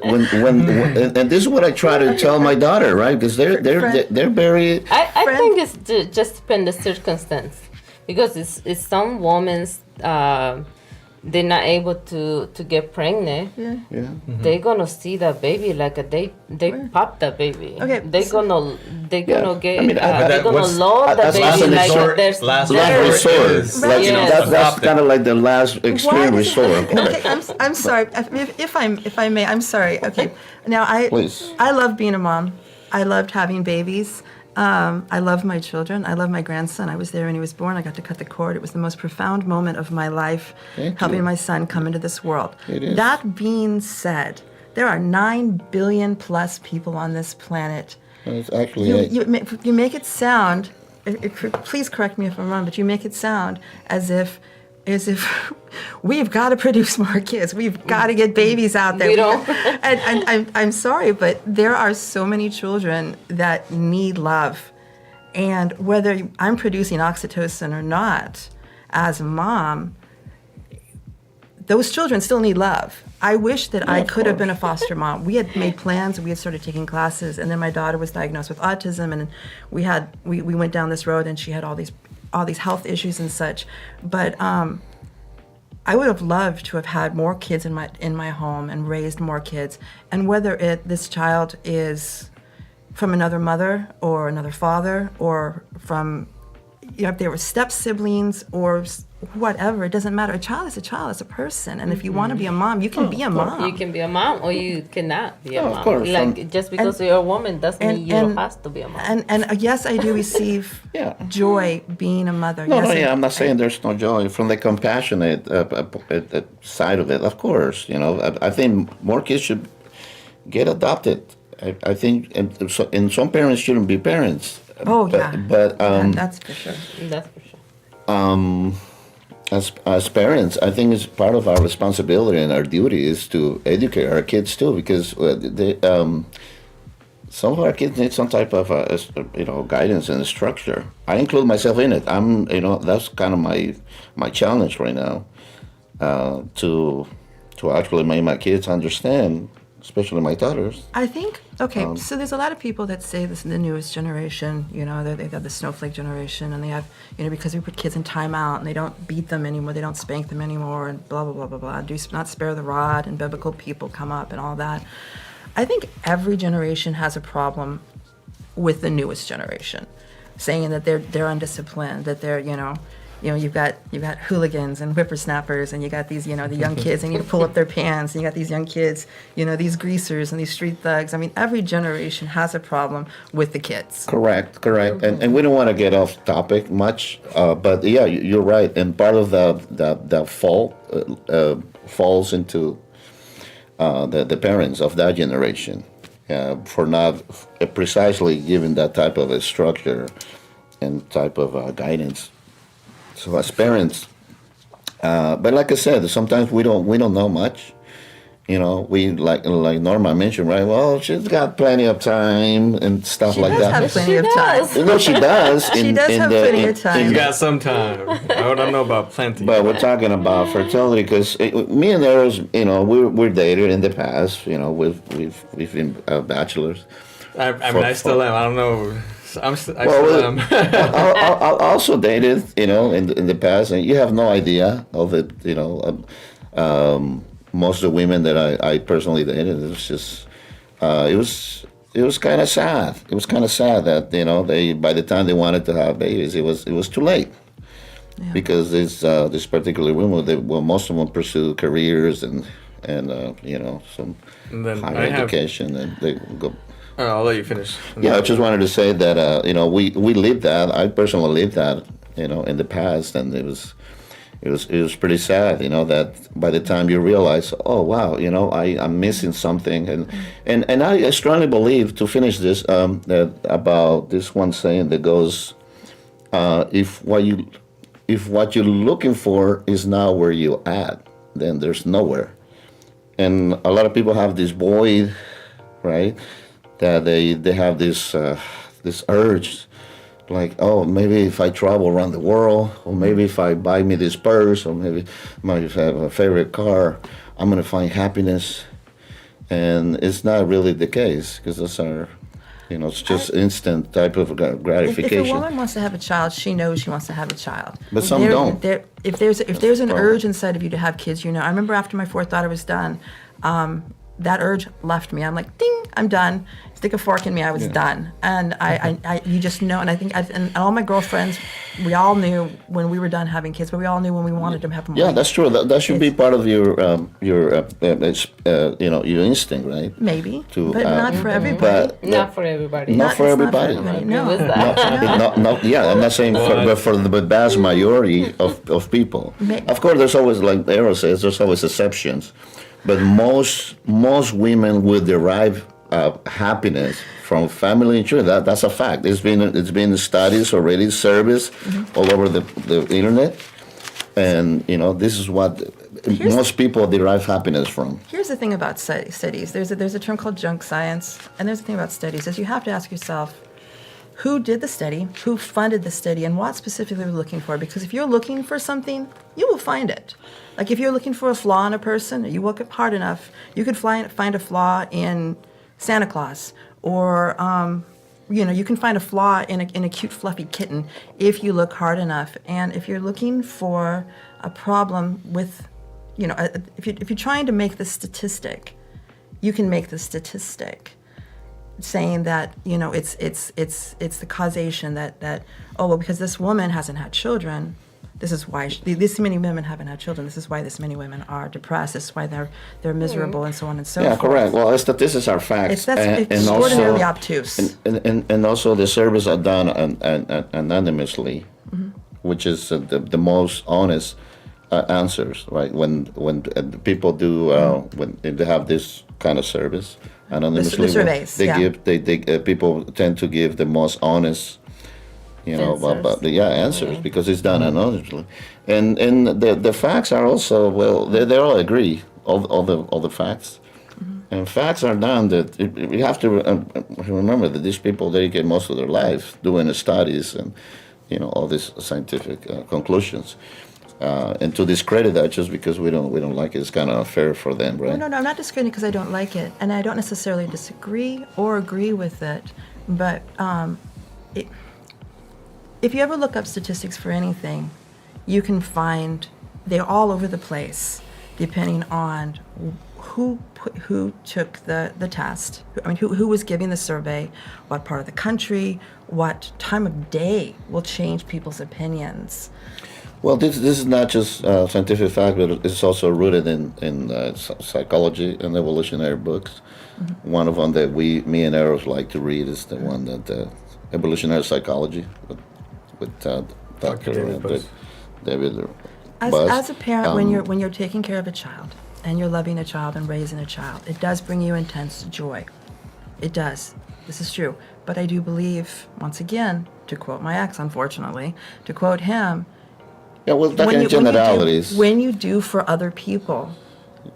A: when and this is what I try to tell my daughter, right? Because they're very.
C: I think it's just depends the circumstance, because it's some women's they're not able to get pregnant.
D: Yeah.
A: Mm-hmm.
C: They're gonna see that baby they pop that baby.
D: Okay,
C: they're gonna get
A: they're
C: gonna load the baby there's
A: last resort. That's kind of like the last extreme resort.
D: Okay, I'm sorry. If I may, I'm sorry. Okay, now I love being a mom. I loved having babies. I love my children. I love my grandson. I was there when he was born. I got to cut the cord. It was the most profound moment of my life, helping my son come into this world.
A: It is.
D: That being said, there are 9 billion plus people on this planet.
A: It's actually
D: You make it sound, please correct me if I'm wrong, but you make it sound as if we've got to produce more kids. We've got to get babies out there.
C: We don't.
D: And I'm sorry, but there are so many children that need love. And whether I'm producing oxytocin or not, as a mom, those children still need love. I wish that I could have been a foster mom. We had made plans. We had started taking classes, and then my daughter was diagnosed with autism, and we went down this road, and she had all these health issues and such. But I would have loved to have had more kids in my home and raised more kids. And whether this child is from another mother or another father, or from if they were step siblings or whatever, it doesn't matter. A child is a child. It's a person. And if you want to be a mom, you can be a mom.
C: You can be a mom, or you cannot be a mom.
A: Of course.
C: Just because you're a woman doesn't mean you have to be a mom.
D: And yes, I do receive joy being a mother.
A: No,
D: yes,
A: I'm not saying there's no joy from the compassionate side of it. Of course, I think more kids should get adopted. I think, and some parents shouldn't be parents.
D: Oh,
A: but
D: that's for sure.
C: That's for sure.
A: as parents, I think it's part of our responsibility and our duty is to educate our kids too, because some of our kids need some type of guidance and structure. I include myself in it. That's kind of my challenge right now, to actually make my kids understand, especially my daughters.
D: I think, so there's a lot of people that say this in the newest generation, they've got the snowflake generation, and they have, because we put kids in timeout and they don't beat them anymore, they don't spank them anymore, and blah, blah, blah, blah, blah, do not spare the rod, and biblical people come up and all that. I think every generation has a problem with the newest generation, saying that they're undisciplined, that they're, you've got hooligans and whippersnappers, and you got these, the young kids, and you pull up their pants, and you got these young kids, these greasers and these street thugs. I mean, every generation has a problem with the kids.
A: Correct. And we don't want to get off topic much, but yeah, you're right. And part of the fault falls into the parents of that generation for not precisely giving that type of a structure and type of guidance. So as parents, but like I said, sometimes we don't know much. We like Norma mentioned, right? Well, she's got plenty of time and stuff like that.
D: She does have plenty of time.
A: No, she does.
D: She does have plenty of time.
B: You got some time. I don't know about plenty.
A: But we're talking about fertility because me and Eros, we're dated in the past. We've been bachelors.
B: I still am. I don't know. I still am.
A: I also dated, in the past, and you have no idea of it. Most of the women that I personally dated, it was just, it was kind of sad. It was kind of sad that they by the time they wanted to have babies, it was too late. Yeah. Because this particular women, most of them pursue careers and some higher education, and they go.
B: I'll let you finish.
A: Yeah, I just wanted to say that we lived that. I personally lived that in the past, and it was pretty sad. That by the time you realize, oh wow, I'm missing something, and I strongly believe, to finish this, that about this one saying that goes, if what you're looking for is not where you're at, then there's nowhere. And a lot of people have this void, right? That they have this urge, like, oh, maybe if I travel around the world, or maybe if I buy me this purse, or maybe if I have a favorite car, I'm going to find happiness. And it's not really the case, because those are, it's just instant type of gratification.
D: If a woman wants to have a child, she knows she wants to have a child.
A: But some don't.
D: If there's an urge inside of you to have kids, I remember after my fourth daughter was done, that urge left me. I'm like, ding, I'm done. Stick a fork in me, I was done. And I you just know, and I think, and all my girlfriends, we all knew when we were done having kids, but we all knew when we wanted to have more.
A: Yeah, that's true. That should be part of your instinct, right?
D: Maybe, but not for everybody.
C: Not for everybody.
A: Not for everybody.
D: No.
A: I'm not saying but for the vast majority of people. Of course, there's always, like Eros says, there's always exceptions. But most women will derive happiness from family and children. That's a fact. It's been studies already, surveys all over the internet, and this is what most people derive happiness from.
D: Here's the thing about studies. There's a term called junk science, and there's a thing about studies is you have to ask yourself, who did the study, who funded the study, and what specifically we're looking for. Because if you're looking for something, you will find it. Like if you're looking for a flaw in a person, you look hard enough, you could find a flaw in Santa Claus, or you can find a flaw in a cute fluffy kitten if you look hard enough. And if you're looking for a problem with, if you're trying to make the statistic, you can make the statistic, saying that it's the causation that because this woman hasn't had children, this is why this many women haven't had children. This is why this many women are depressed. This is why they're miserable, and so on and so forth.
A: Yeah, correct. Well, statistics are facts.
D: It's extraordinarily obtuse.
A: And also the surveys are done anonymously, which is the most honest answers, right? When people do when they have this kind of service anonymously,
D: the surveys,
A: they give people tend to give the most honest answers because it's done anonymously, and the facts are also they all agree all the facts, and facts are done that we have to remember that these people dedicate most of their life doing the studies and all these scientific conclusions. And to discredit that just because we don't like it is kind of unfair for them, right?
D: No, I'm not discrediting because I don't like it, and I don't necessarily disagree or agree with it. But if you ever look up statistics for anything, you can find they're all over the place, depending on who took the test. I mean, who was giving the survey, what part of the country, what time of day will change people's opinions.
A: Well, this is not just scientific fact, but it's also rooted in psychology and evolutionary books. Mm-hmm. One of them that me and Eros like to read is the one that evolutionary psychology with Dr. David.
D: As a parent, when you're taking care of a child and you're loving a child and raising a child, it does bring you intense joy. It does. This is true. But I do believe, once again, to quote my ex, unfortunately, to quote him.
A: Yeah, we're talking in generalities.
D: When you do for other people,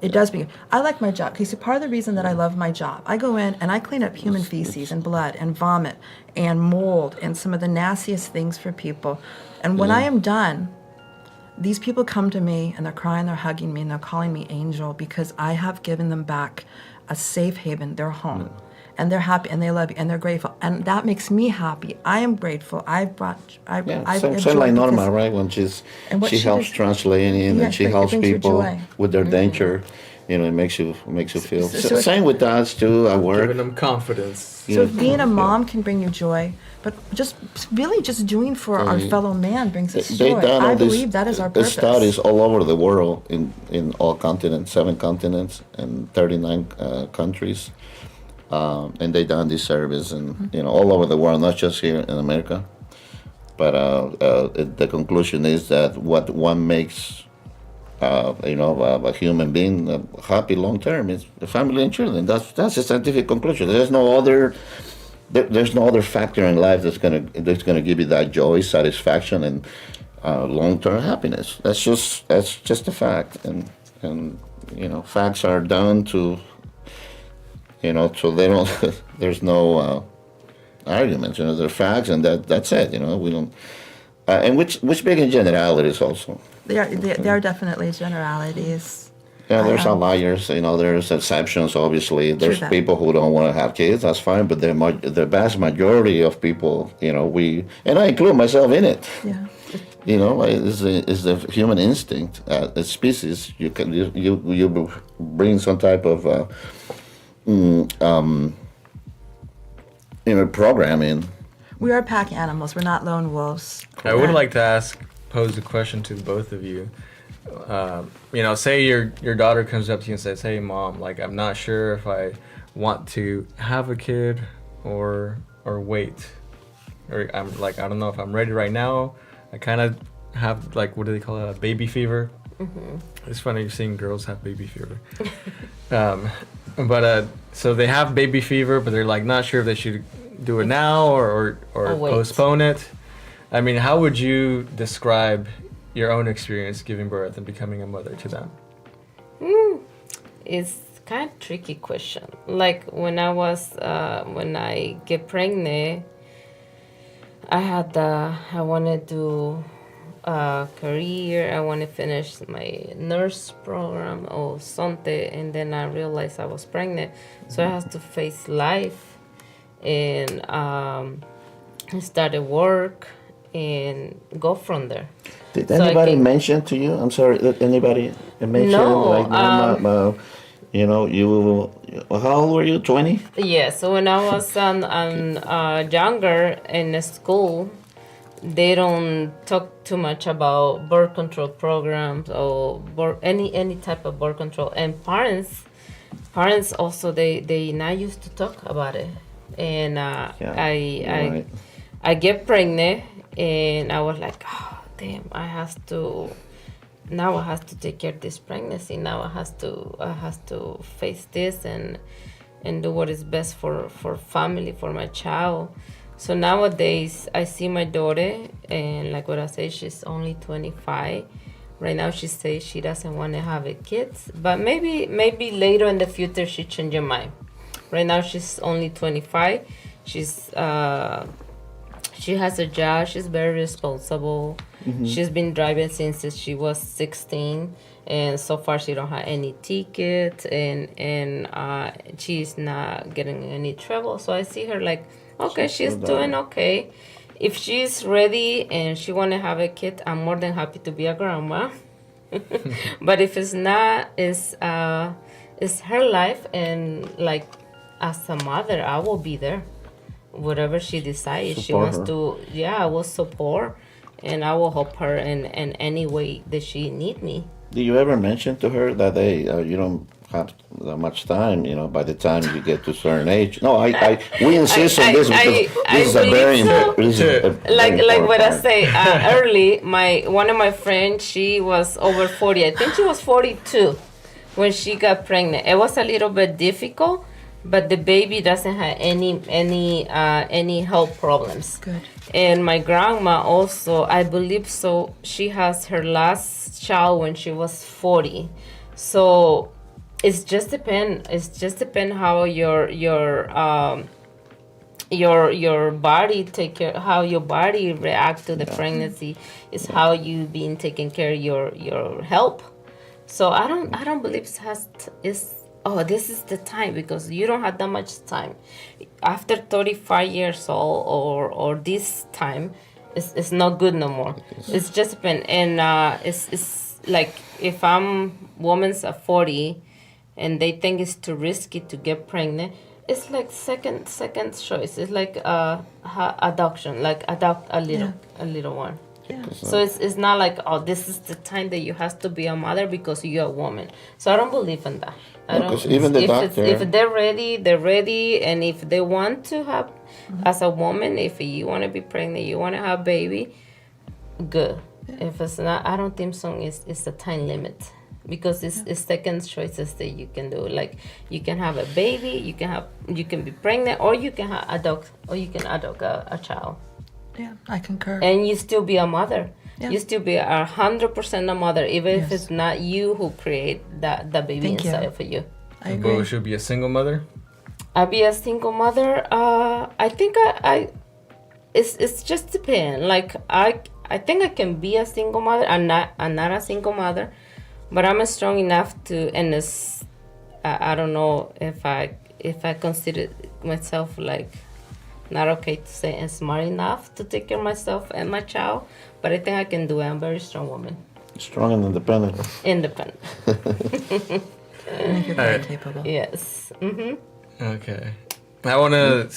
D: it does bring. I like my job. Because part of the reason that I love my job, I go in and I clean up human feces and blood and vomit and mold and some of the nastiest things for people. And when I am done, these people come to me and they're crying, they're hugging me, and they're calling me angel because I have given them back a safe haven, their home. And they're happy, and they love you, and they're grateful, and that makes me happy. I am grateful. I've
A: same like Norma, right? When she helps translating, and she helps people with their danger. It makes you feel. Same with us too. I work.
B: Giving them confidence.
D: So if being a mom can bring you joy, but just doing for our fellow man brings us joy. I believe that is our purpose.
A: Studies all over the world in all continents, 7 continents, and 39 countries. And they done this service and all over the world, not just here in America. But the conclusion is that what makes a human being happy long term is the family and children. That's a scientific conclusion. There's no other factor in life that's gonna give you that joy, satisfaction, and long term happiness. That's just a fact. And facts are done to. So they don't. There's no arguments. They're facts, and that's it. We don't. And which big in generalities also.
D: They are definitely generalities.
A: Yeah, there's some liars. There's exceptions. Obviously, there's people who don't want to have kids. That's fine, but the vast majority of people, and I include myself in it.
D: Yeah.
A: Is the human instinct. As species, you bring some type of. Programming.
D: We are pack animals. We're not lone wolves.
B: I would like to pose a question to both of you. Say your daughter comes up to you and says, "Hey, Mom, I'm not sure if I want to have a kid or wait, or I'm I don't know if I'm ready right now. I kind of have what do they call it, baby fever." Mm-hmm. It's funny seeing girls have baby fever. So they have baby fever, but they're not sure if they should do it now or postpone it. I mean, how would you describe your own experience giving birth and becoming a mother to them?
C: It's kind of tricky question. When I get pregnant, I wanted to career. I want to finish my nurse program or something, and then I realized I was pregnant, so I had to face life, and I started work and go from there.
A: Did anybody mention to you? I'm sorry. Did anybody mention
C: No.
A: You. How old were you? 20?
C: Yeah. So when I was younger in school, they don't talk too much about birth control programs or any type of birth control. And parents also they not used to talk about it. And I get pregnant, and I was like, oh damn, I have to take care of this pregnancy. Now I have to face this and do what is best for family, for my child. So nowadays, I see my daughter, and like what I say, she's only 25. Right now, she says she doesn't want to have a kids, but maybe later in the future she change her mind. Right now, she's only 25. She's she has a job. She's very responsible. She's been driving since she was 16, and so far she don't have any tickets, and she's not getting any trouble. So I see her like, okay, she's doing okay. If she's ready and she want to have a kid, I'm more than happy to be a grandma. But if it's not, it's her life, and like as a mother, I will be there. Whatever she decides, she wants to. Yeah, I will support, and I will help her in any way that she need me.
A: Do you ever mention to her that you don't have that much time? You know, by the time you get to a certain age. No, we insist on this because this is a very
C: like what I say early. One of my friends, she was over 40. I think she was 42 when she got pregnant. It was a little bit difficult, but the baby doesn't have any health problems.
D: Good.
C: And my grandma also, I believe so, she has her last child when she was 40. So it's just depend how your body take care, how your body react to the pregnancy is how you being taking care of your health. So I don't believe this is the time, because you don't have that much time. After 35 years old or this time, it's not good no more. It's just been, and it's like if I'm woman's at 40 and they think it's too risky to get pregnant, it's like second choice. It's like adoption, like adopt a little one.
D: Yeah.
C: So it's not like, oh, this is the time that you have to be a mother because you're a woman. So I don't believe in that.
A: Even the doctor,
C: if they're ready, and if they want to have, as a woman, if you want to be pregnant, you want to have a baby, good. Yeah. If it's not, I don't think so. It's a time limit, because it's second choices that you can do. Like you can have a baby, you can be pregnant, or you can adopt a child.
D: Yeah, I concur.
C: And you still be a mother.
D: Yeah.
C: You still be 100% a mother, even if it's not you who create that baby inside of you.
D: I agree.
B: But should be a single mother?
C: I'll be a single mother. I think it's just depend. Like I think I can be a single mother. I'm not a single mother, but I'm strong enough to. And I don't know if I consider myself like not okay to say I'm smart enough to take care of myself and my child, but I think I can do it. I'm a very strong woman.
A: Strong and independent.
C: Independent.
D: I think you're very capable.
C: Yes. Mm-hmm.
B: Okay. I want to...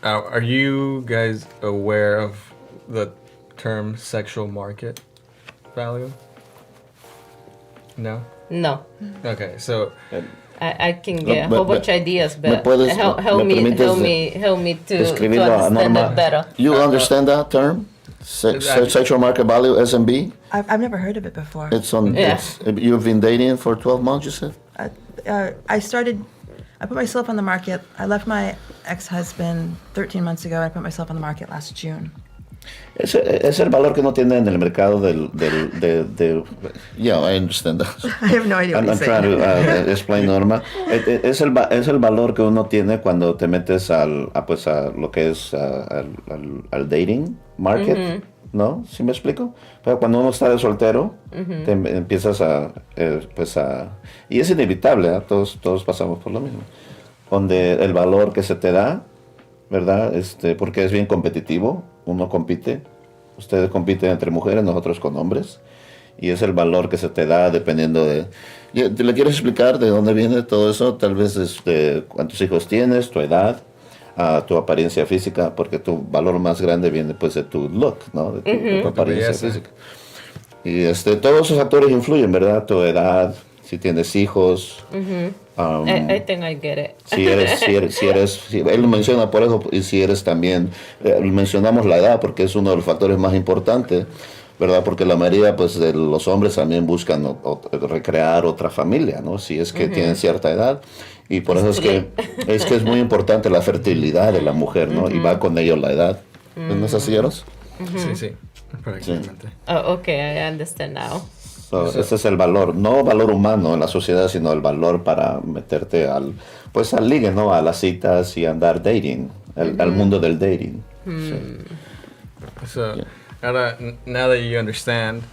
B: are you guys aware of the term sexual market value? No?
C: No.
B: Okay, so...
C: I can get a whole bunch of ideas, but help me to understand it better.
A: You understand that term? Sexual market value, SMB?
D: I've never heard of it before.
A: It's on.
C: Yeah.
A: You've been dating for 12 months, you said?
D: I put myself on the market. I left my ex-husband 13 months ago. I put myself on the market last June.
A: Es el valor que uno tiene en el mercado yeah, I understand that.
D: I have no idea what
A: I'm
D: you're
A: trying
D: saying.
A: to explain, Norma. Es el valor que uno tiene cuando te metes a lo que es al dating market, ¿no? ¿Sí me explico? Pero cuando uno está de soltero, te empiezas y es inevitable, ¿eh? Todos pasamos por lo mismo. Donde el valor que se te da, ¿verdad? Porque es bien competitivo, uno compite, ustedes compiten entre mujeres, nosotros con hombres, y es el valor que se te da dependiendo de... ¿Le quieres explicar de dónde viene todo eso? Tal vez cuántos hijos tienes, tu edad, tu apariencia física, porque tu valor más grande viene pues de tu look, ¿no? De tu apariencia física. Y todos esos factores influyen, ¿verdad? Tu edad, si tienes hijos...
C: I think I get it.
A: Si eres, él lo menciona por eso, y si eres también, mencionamos la edad porque es uno de los factores más importantes, ¿verdad? Porque la mayoría pues de los hombres también buscan recrear otra familia, ¿no? Si es que tienen cierta edad. Y por eso es que es muy importante la fertilidad de la mujer, ¿no? Y va con ello la edad. ¿No es así, Eros?
B: Sí, sí, prácticamente.
C: Oh, okay, I understand now.
A: Ese es el valor, no valor humano en la sociedad, sino el valor para meterte al ligue, ¿no? A las citas y andar dating, al mundo del dating. Sí.
B: So, now that you understand,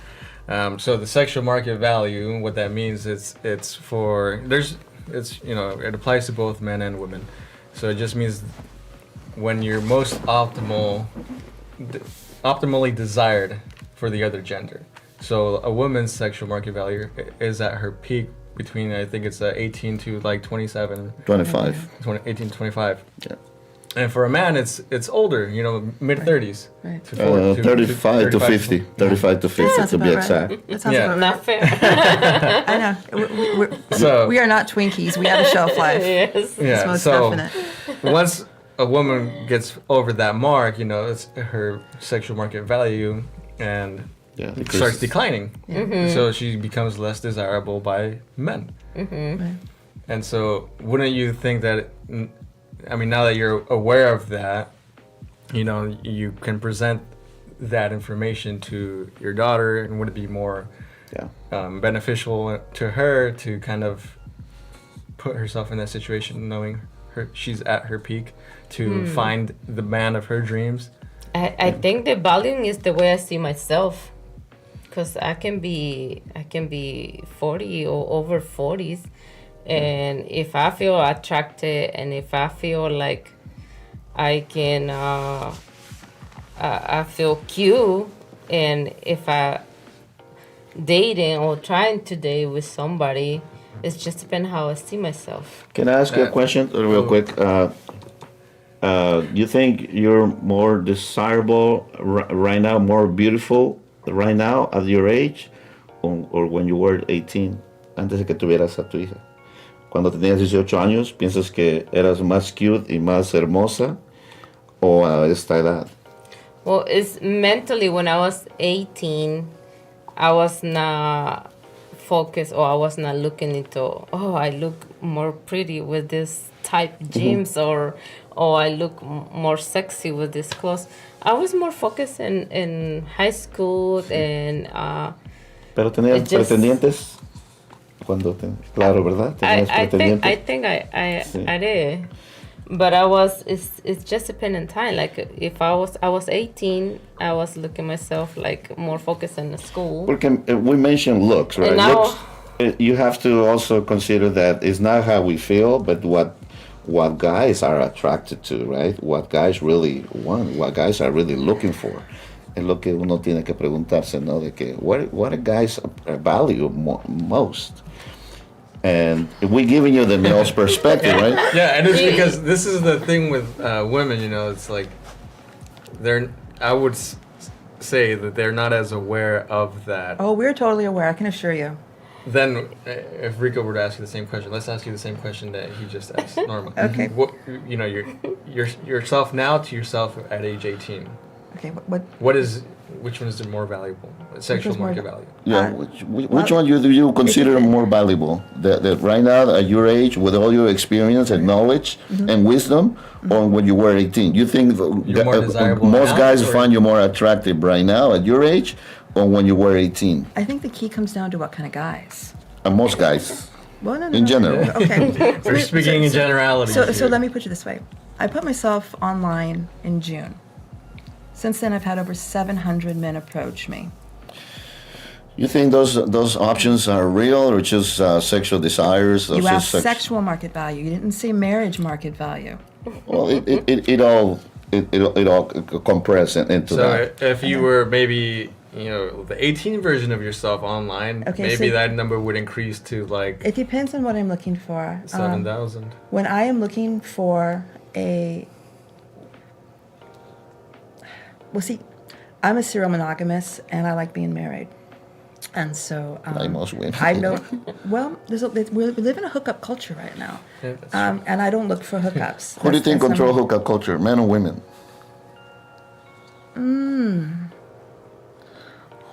B: so the sexual market value, what that means, it applies to both men and women. So it just means when you're most optimally desired for the other gender. So a woman's sexual market value is at her peak between, I think it's 18 to like 27.
A: 25.
B: 18 to 25.
A: Yeah.
B: And for a man, it's older, mid-30s.
D: Right.
A: 35 to 50. 35 to 50 to be exact.
D: That sounds
B: Yeah.
D: about right.
C: Not fair.
D: I know.
B: So-
D: We are not Twinkies. We have a shelf life.
C: Yes.
D: It's
B: Yeah,
D: most
B: so
D: definite.
B: once a woman gets over that mark, it's her sexual market value and
A: Yeah,
B: starts declining. So she becomes less desirable by men.
D: Right.
B: And so wouldn't you think that, now that you're aware of that, you can present that information to your daughter, and would it be more beneficial to her to kind of put herself in that situation, knowing she's at her peak, to find the man of her dreams?
C: I think the value is the way I see myself, because I can be 40 or over 40s, and if I feel attracted and if I feel like I can I feel cute, and if I dating or trying to date with somebody, it's just depend how I see myself.
A: Can I ask you a question real quick? You think you're more desirable right now, more beautiful right now at your age, or when you were 18, antes de que tuvieras a tu hija? Cuando tenías 18 años, ¿piensas que eras más cute y más hermosa, o a esta edad?
C: Well, it's mentally, when I was 18, I was not focused, or I was not looking into, I look more pretty with this type jeans, or I look more sexy with this clothes. I was more focused in high school, and
A: Pero tenías
C: it just-
A: pretendientes claro, ¿verdad? Tenías
C: I
A: pretendientes.
C: think I
A: Sí.
C: I did, but it's just dependent time. Like if I was 18, I was looking myself like more focused in the school.
A: Porque we mentioned looks, right?
C: And now-
A: Looks, you have to also consider that it's not how we feel, but what guys are attracted to, right? What guys really want, what guys are really looking for. Es lo que uno tiene que preguntarse, ¿no? De que what do guys value most? And we're giving you the male's perspective, right?
B: Yeah, and it's because this is the thing with women, it's like I would say that they're not as aware of that.
D: Oh, we're totally aware. I can assure you.
B: Then, if Rico were to ask you the same question, let's ask you the same question that he just asked, Norma.
D: Okay.
B: What, yourself now to yourself at age 18.
D: Okay. What?
B: Which one is the more valuable? Sexual
D: is more
B: market value.
A: Yeah, which one do you consider more valuable? That right now at your age, with all your experience and knowledge and wisdom, or when you were 18? You think
B: You're more desirable
A: most
B: now,
A: guys
B: or-
A: find you more attractive right now at your age, or when you were 18?
D: I think the key comes down to what kind of guys.
A: And most guys,
D: Well, no, no,
A: in
D: no.
A: general.
D: Okay.
B: We're speaking in generalities.
D: So let me put it this way. I put myself online in June. Since then, I've had over 700 men approach me.
A: You think those options are real, or just sexual desires? Or
D: You
A: just
D: asked sexual market value. You didn't say marriage market value.
A: Well, it all compress into
B: So
A: that.
B: if you were maybe, the 18 version of yourself online,
D: Okay,
B: maybe
D: so-
B: that number would increase to like
D: It depends on what I'm looking for.
B: 7,000.
D: When I am looking for see, I'm a serial monogamous, and I like being married. And so
A: Like most women.
D: I know. Well, we live in a hookup culture right now,
B: Yeah, that's
D: and I don't look for hookups.
A: Who do you think
D: That's
A: control
D: number-
A: hookup culture, men or women?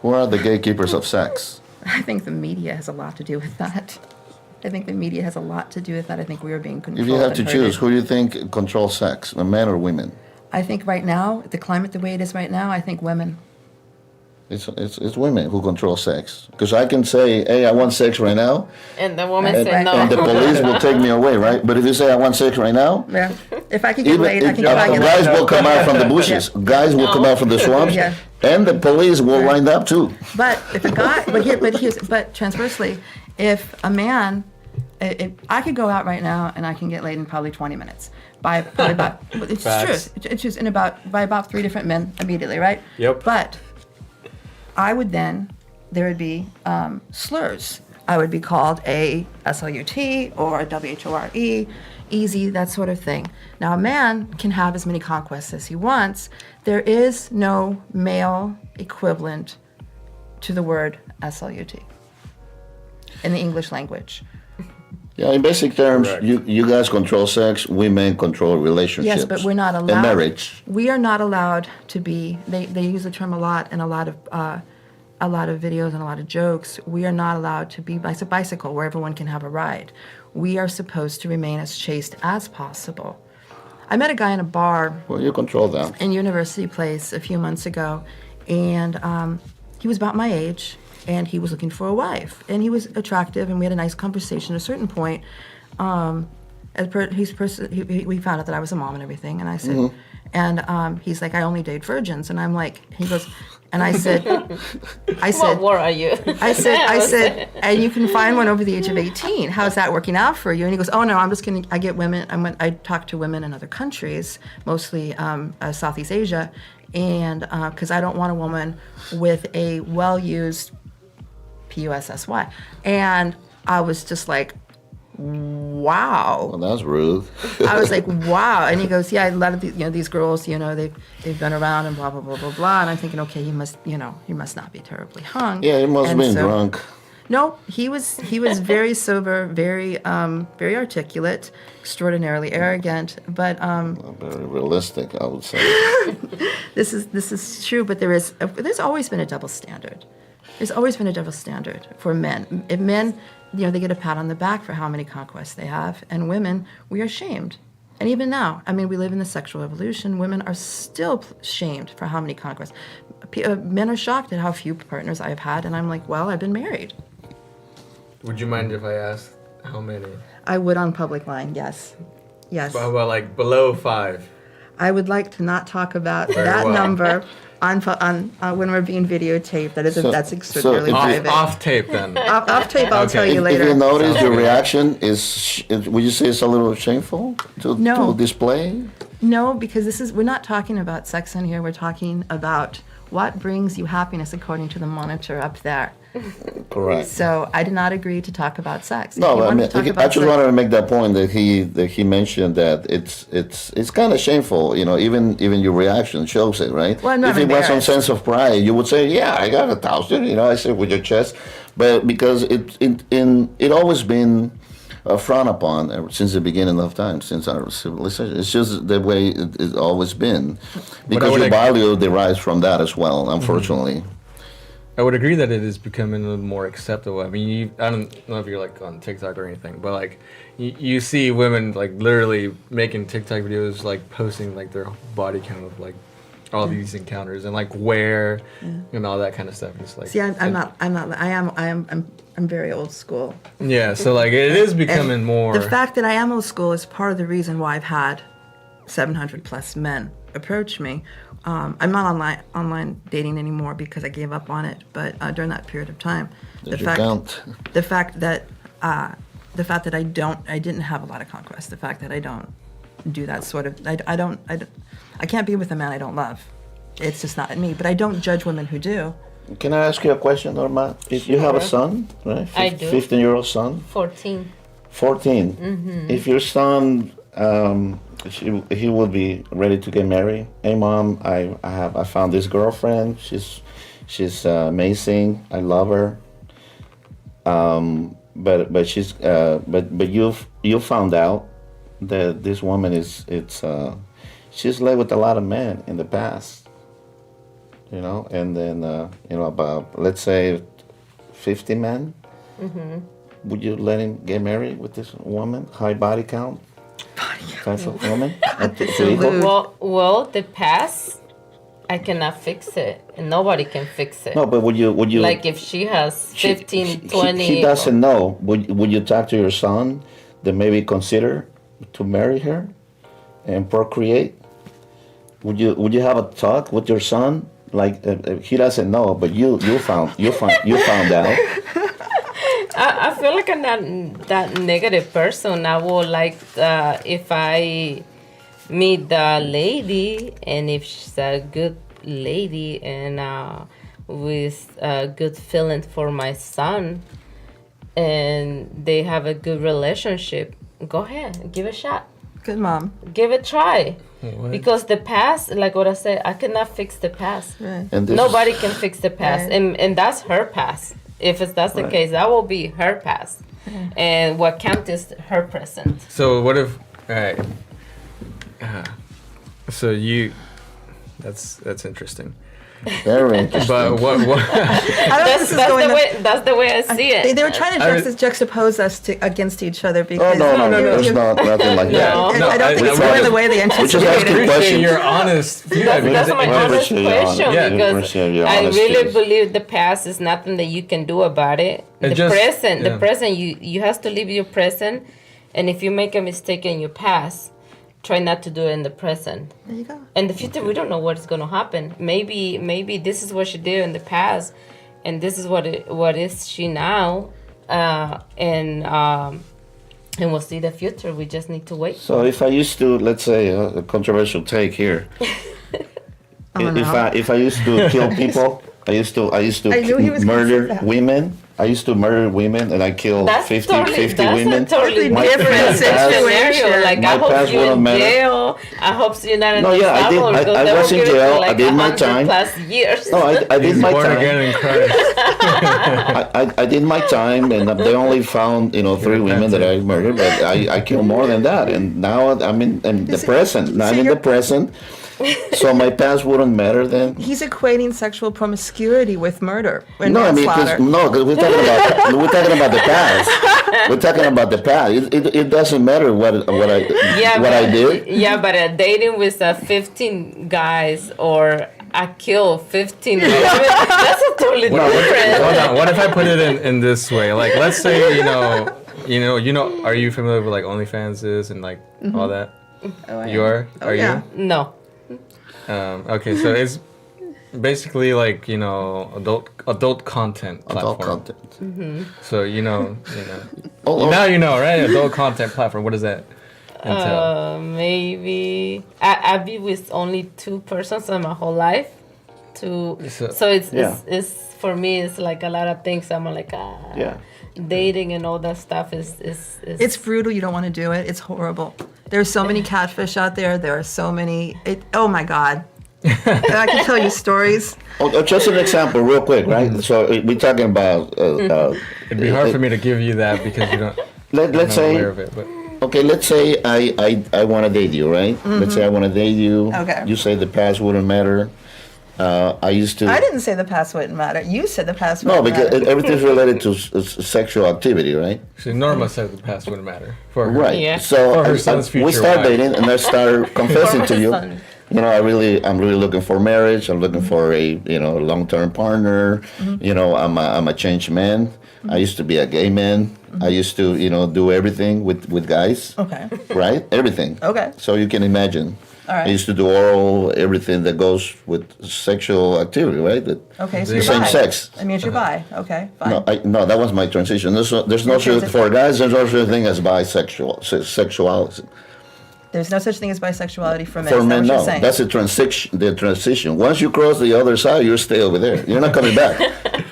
A: Who are the gatekeepers of sex?
D: I think the media has a lot to do with that. I think the media has a lot to do with that. I think we are being controlled.
A: If you have to
D: and
A: choose,
D: herded.
A: who do you think controls sex, men or women?
D: I think right now, the climate the way it is right now, I think women.
A: It's women who control sex. Because I can say, hey, I want sex right now,
C: And the woman
A: and,
C: said no.
A: and the police will take me away, right? But if you say I want sex right now,
D: Yeah. If I could get laid, I can probably get
A: guys
D: laid.
A: will come out from the bushes. Guys will come out from the swamps,
D: Yeah.
A: and the police will
D: Right.
A: wind up too.
D: But if a guy, but transversely, if a man, if I could go out right now and I can get laid in probably 20 minutes by probably about, it's
B: Facts.
D: true, it's just by about 3 different men immediately, right?
B: Yep.
D: But I would then, there would be slurs. I would be called a SLUT or a WHORE, easy, that sort of thing. Now, a man can have as many conquests as he wants. There is no male equivalent to the word SLUT in the English language.
A: Yeah, in basic terms,
B: Correct.
A: you guys control sex, women control relationships.
D: Yes, but we're not allowed.
A: And marriage.
D: We are not allowed to be. They use the term a lot in a lot of videos and a lot of jokes. We are not allowed to be bicycle where everyone can have a ride. We are supposed to remain as chaste as possible. I met a guy in a bar
A: Well, you control that.
D: in University Place a few months ago, and he was about my age, and he was looking for a wife, and he was attractive, and we had a nice conversation. At a certain point, we found out that I was a mom and everything, and I said, and he's like, I only date virgins, and I'm like, he goes, and I said,
C: What war are you?
D: I said, and you can find one over the age of 18. How's that working out for you? And he goes, oh no, I'm just kidding. I get women. I talk to women in other countries, mostly Southeast Asia, and because I don't want a woman with a well-used PUSSY. And I was just like, wow.
A: Well, that's rude.
D: I was like, wow. And he goes, yeah, a lot of these girls, they've been around and blah, blah, blah, blah, blah. And I'm thinking, okay, he must not be terribly hung.
A: Yeah, he must have
D: And
A: been
D: so-
A: drunk.
D: No, he was very sober, very articulate, extraordinarily arrogant. But
A: Very realistic, I would say.
D: this is true. But there's always been a double standard. There's always been a double standard for men. If men, they get a pat on the back for how many conquests they have, and women, we are shamed. And even now, I mean, we live in the sexual revolution. Women are still shamed for how many conquests. Men are shocked at how few partners I've had, and I'm like, well, I've been married.
B: Would you mind if I asked how many?
D: I would on public line, yes. Yes.
B: How about like below 5?
D: I would like to not talk about
B: Very
D: that
B: well.
D: number on when we're being videotaped. That's extraordinarily
A: if you-
D: private.
B: Off tape then.
D: Off tape, I'll
B: Okay.
D: tell you
A: If
D: later.
A: you notice,
B: Sounds
A: your
B: good.
A: reaction is, would you say it's a little shameful to
D: No.
A: display?
D: No, because we're not talking about sex in here. We're talking about what brings you happiness according to the monitor up there.
A: Correct.
D: So I did not agree to talk about sex. If
A: No,
D: you
A: but I
D: wanted
A: mean,
D: to talk
A: I
D: about
A: just
D: sex-
A: wanted to make that point that he mentioned that it's kind of shameful, even your reaction shows it, right?
D: Well, I'm not
A: if it was some
D: embarrassed.
A: sense of pride, you would say, "Yeah, I got 1,000," I said with your chest, but because it always been frowned upon since the beginning of time, since our civilization. It's just the way it's always been, because
B: would
A: your
B: ag-
A: value derives from that as well, unfortunately.
B: I would agree that it is becoming a little more acceptable. I mean, I don't know if you're like on TikTok or anything, but like you see women like literally making TikTok videos, like posting like their body count of like all these encounters and like where and all that kind of stuff. It's like
D: See, I'm very old school.
B: yeah. So like it is becoming
D: And
B: more.
D: The fact that I am old school is part of the reason why I've had 700 plus men approach me. I'm not online dating anymore because I gave up on it. But during that period of time,
A: Did you count?
D: the fact that I didn't have a lot of conquest. The fact that I don't do that sort of, I can't be with a man I don't love. It's just not in me. But I don't judge women who do.
A: Can I ask you a question, Norma? If you have a son, right?
C: I do.
A: 15-year-old son.
C: 14.
A: 14.
C: Mm-hmm.
A: If your son, he will be ready to get married. Hey, mom, I found this girlfriend. She's amazing. I love her. But you found out that this woman she's lived with a lot of men in the past. and then about, let's say, 50 men. Would you let him get married with this woman, high body count type of woman?
C: Well, the past, I cannot fix it, and nobody can fix it.
A: No, but would you
C: Like if she has 15, 20.
A: He doesn't know. Would you talk to your son that maybe consider to marry her and procreate? Would you have a talk with your son? Like he doesn't know, but you found out.
C: I feel like I'm not that negative person. I would like if I meet the lady, and if she's a good lady and with a good feeling for my son, and they have a good relationship, go ahead, give it a shot.
D: Good mom.
C: Give it a try.
B: What?
C: Because the past, like what I said, I cannot fix the past.
D: Right.
A: And this
C: Nobody can fix the past,
D: Right.
C: and that's her past. If that's the
A: Right.
C: case, that will be her past, and what counts is her present.
B: So what if? All right. So you, that's interesting.
A: very interesting.
B: But what?
D: I don't know if this is going
C: That's the way I see it.
D: They were trying to juxtapose us against each other
A: Oh
D: because
A: no,
B: no.
A: there's nothing like that.
C: No.
D: I don't think it's going the way they
A: just have
D: anticipated.
A: to
B: Appreciate
A: questions.
B: your honest feedback
C: That's
B: because
C: my
B: it
C: honest
B: just,
A: appreciate your
C: question
A: honor-
B: Yeah.
C: because
A: appreciate your
C: I
A: honesty.
C: really believe the past is nothing that you can do about it.
B: It
C: The
B: just-
C: present,
B: yeah.
C: the present, you have to live your present, and if you make a mistake in your past, try not to do it in the present.
D: There you go.
C: In the future, we don't know what's going to happen. Maybe this is what she did in the past, and this is what is she now, and we'll see the future. We just need to wait.
A: So if I used to, let's say, a controversial take here, if I used to kill people, I used to
D: I knew he was gonna say
A: murder
D: that.
A: women. I used to murder women, and I killed 50 women.
C: A totally
A: My
C: different
A: past-
C: scenario. Like
A: my
C: I hope
A: past
C: you're
A: wouldn't
C: in
A: matter.
C: jail. I hope you're not in
A: No, yeah, I did.
C: Salvador, because
A: I
C: they
A: was
C: will
A: in
C: give it
A: jail.
C: to, like,
A: I did my
C: 100
A: time.
C: plus years.
A: No, I did
B: he's
A: my
B: born
A: time.
B: again in Christ.
A: I did my time, and they only found 3 women that I murdered, but I killed more than that. And now I'm in the present. Now I'm in the present. So my past wouldn't matter then.
D: He's equating sexual promiscuity with murder and
A: No, I mean,
D: manslaughter.
A: because we're talking about the past. We're talking about the past. It doesn't matter what I did.
C: Yeah, but dating with 15 guys or I kill 15 women, that's a totally different.
B: Hold on. What if I put it in this way? Like, let's say are you familiar with like OnlyFans is and like all that?
D: Oh, I
B: You
D: am.
B: are? Are
D: yeah.
C: No.
B: Okay, so it's basically like adult content platform.
A: Adult content.
B: So
A: Oh,
B: now you know, right? Adult content platform. What does that entail?
C: Maybe I've been with only 2 persons in my whole life. So
A: Yeah.
C: it's for me it's like a lot of things. I'm like
A: Yeah.
C: dating and all that stuff is
D: It's brutal. You don't want to do it. It's horrible. There's so many catfish out there. There are so many. Oh my God. I can tell you stories.
A: Just an example, real quick, right? So we're talking about.
B: It'd be hard for me to give you that because you don't.
A: Let's
B: I'm not
A: say.
B: aware of it, but
A: Okay, let's say I want to date you, right? Let's say I want to date you.
D: Okay.
A: You say the past wouldn't matter. I used to.
D: I didn't say the past wouldn't matter. You said the past
A: No,
D: wouldn't
A: because
D: matter.
A: everything's related to sexual activity, right?
B: see, Norma said the past wouldn't matter for her.
A: Right.
C: Yeah.
A: So
B: For her son's
A: we
B: future
A: start
B: wife.
A: dating, and I start confessing to you.
C: son.
A: I'm really looking for marriage. I'm looking for a long-term partner. I'm a changed man. I used to be a gay man. I used to do everything with guys.
D: Okay.
A: Right? Everything.
D: Okay.
A: So you can imagine.
D: All right.
A: I used to do oral, everything that goes with sexual activity, right?
D: Okay. So
B: The
D: you're
A: same
D: bi.
A: sex.
D: I mean, you're bi. Okay. Fine.
A: No, that was my transition. There's no such for guys. There's no such thing as bisexual, sexuality.
D: There's no such thing as bisexuality for men.
A: For
D: Is that
A: men,
D: what you're
A: no.
D: saying?
A: That's a transition. The transition. Once you cross the other side, you stay over there. You're not coming back.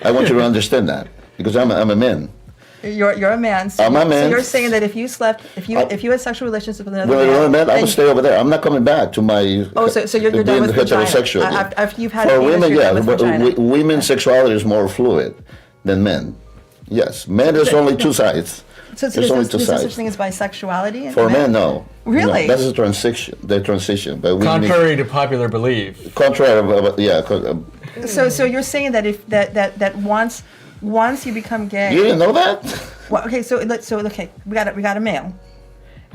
A: I want you to understand that because I'm a man.
D: You're a man. So
A: I'm a man.
D: So you're saying that if you had sexual relations with another
A: When I'm a man, I
D: then-
A: would stay over there. I'm not coming back to my.
D: Oh, so you're done
A: being
D: with vagina.
A: heterosexual.
D: After you've had
A: For
D: a penis,
A: women,
D: you're
A: yeah,
D: done with
A: but
D: vagina.
A: women's sexuality is more fluid than men. Yes, men there's only 2 sides.
D: So
A: There's only 2
D: there's no such
A: sides.
D: thing as bisexuality in
A: For men, no.
D: Really?
A: No, that's a transition. The transition, but we
B: Contrary to popular belief.
A: contrary, yeah.
D: So you're saying that if that once you become gay.
A: You didn't know that?
D: Well, okay, we got a male,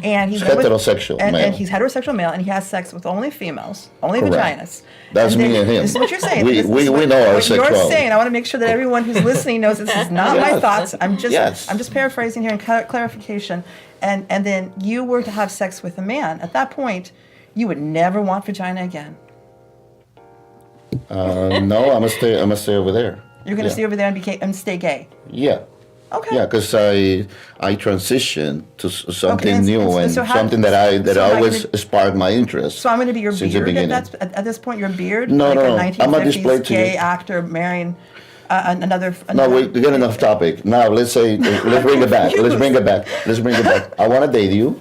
D: and he's
A: heterosexual male.
D: and he's heterosexual male, and he has sex with only females, only
A: Correct.
D: vaginas.
A: That's me and him.
D: This is what you're saying.
A: We know our
D: what
A: sexuality.
D: you're saying. I want to make sure that everyone who's listening knows this is not my
A: Yes.
D: thoughts. I'm
A: Yes.
D: just paraphrasing here and clarification. And then you were to have sex with a man. At that point, you would never want vagina again.
A: No, I'm gonna stay over there.
D: You're going to stay over there and stay gay.
A: Yeah.
D: Okay.
A: Yeah, because I transitioned to something
D: and
A: new and
D: so how-
A: something that
D: so am I
A: always
D: gonna-
A: sparked my interest.
D: So I'm going to be your
A: since the
D: beard
A: beginning.
D: at this point. Your beard,
A: No,
D: like
A: no,
D: a
A: no.
D: 1950s
A: I'm gonna display to
D: gay
A: you.
D: actor marrying another.
A: No, we get enough topic. Now let's bring it back. Let's bring it back. I want to date you,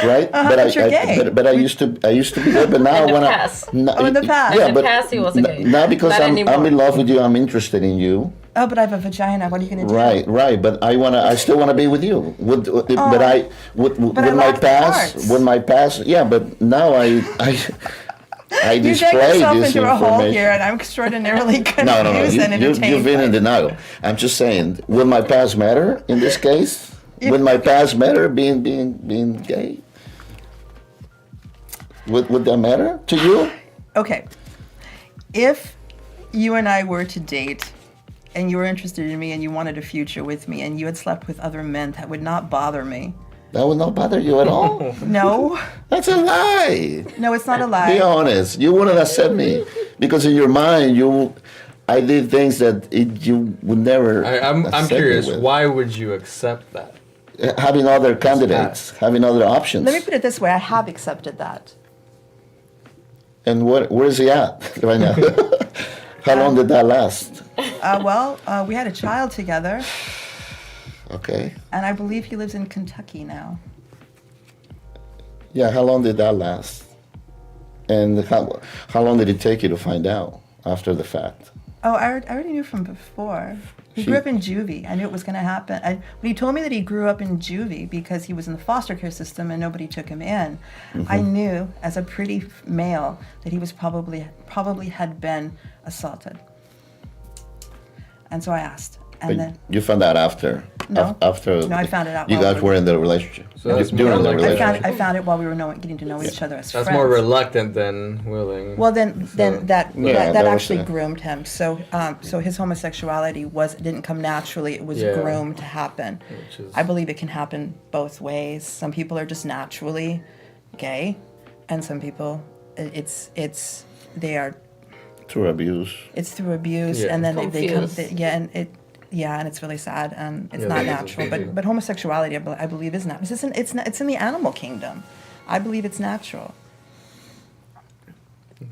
A: right?
D: but you're gay.
A: But I used to be gay, but now I
C: In the
A: want
C: past.
A: to.
D: In the past.
A: Yeah,
C: In the
A: but
C: past he was a gay.
A: now because
C: Not
A: I'm
C: anymore.
A: in love with you, I'm interested in you.
D: Oh, but I have a vagina. What are you going to do?
A: Right. But I still want to be with you. With
D: I
A: my
D: like the
A: past,
D: parts.
A: with my past. Yeah, but now I
D: You
A: display
D: dug yourself
A: this
D: into a hole
A: information.
D: here, and I'm extraordinarily confused
A: No.
D: and entertained.
A: You've been in denial. I'm just saying, will my past matter in this case? Would my past matter being gay? Would that matter to you?
D: Okay. If you and I were to date, and you were interested in me, and you wanted a future with me, and you had slept with other men, that would not bother me.
A: That would not bother you at all.
D: No.
A: That's a lie.
D: No, it's not a lie.
A: Be honest. You wouldn't accept me because in your mind, I did things that you would never.
B: I'm
A: accept me
B: curious.
A: with.
B: Why would you accept that?
A: Having other candidates, having other options.
D: Let me put it this way. I have accepted that.
A: And where is he at right now? How long did that last?
D: We had a child together,
A: Okay.
D: and I believe he lives in Kentucky now.
A: Yeah. How long did that last? And how long did it take you to find out after the fact?
D: Oh, I already knew from before. He grew up in juvie. I knew it was going to happen. When he told me that he grew up in juvie because he was in the foster care system and nobody took him in, I knew as a pretty male that he was probably had been assaulted. And so I asked, and then
A: You found out after.
D: No.
A: After.
D: No, I found it out
A: You
D: while
A: guys
D: we
A: were in the relationship.
B: So that's
A: during
B: more
A: the
B: like-
A: relationship.
D: I found it while we were getting to know each other as
B: That's
D: friends.
B: more reluctant than willing.
D: Well, then that
A: that was
D: actually
A: it.
D: groomed him. So his homosexuality didn't come naturally. It was
B: Yeah.
D: groomed to happen.
B: Which is-
D: I believe it can happen both ways. Some people are just naturally gay, and some people they are
A: Through abuse.
D: it's through abuse,
B: Yeah.
D: and then they come
C: Confused.
D: and it's really sad, and it's
B: Yeah,
D: not
B: that is a
D: natural.
B: big deal.
D: But homosexuality, I believe, is not. It's in the animal kingdom. I believe it's natural.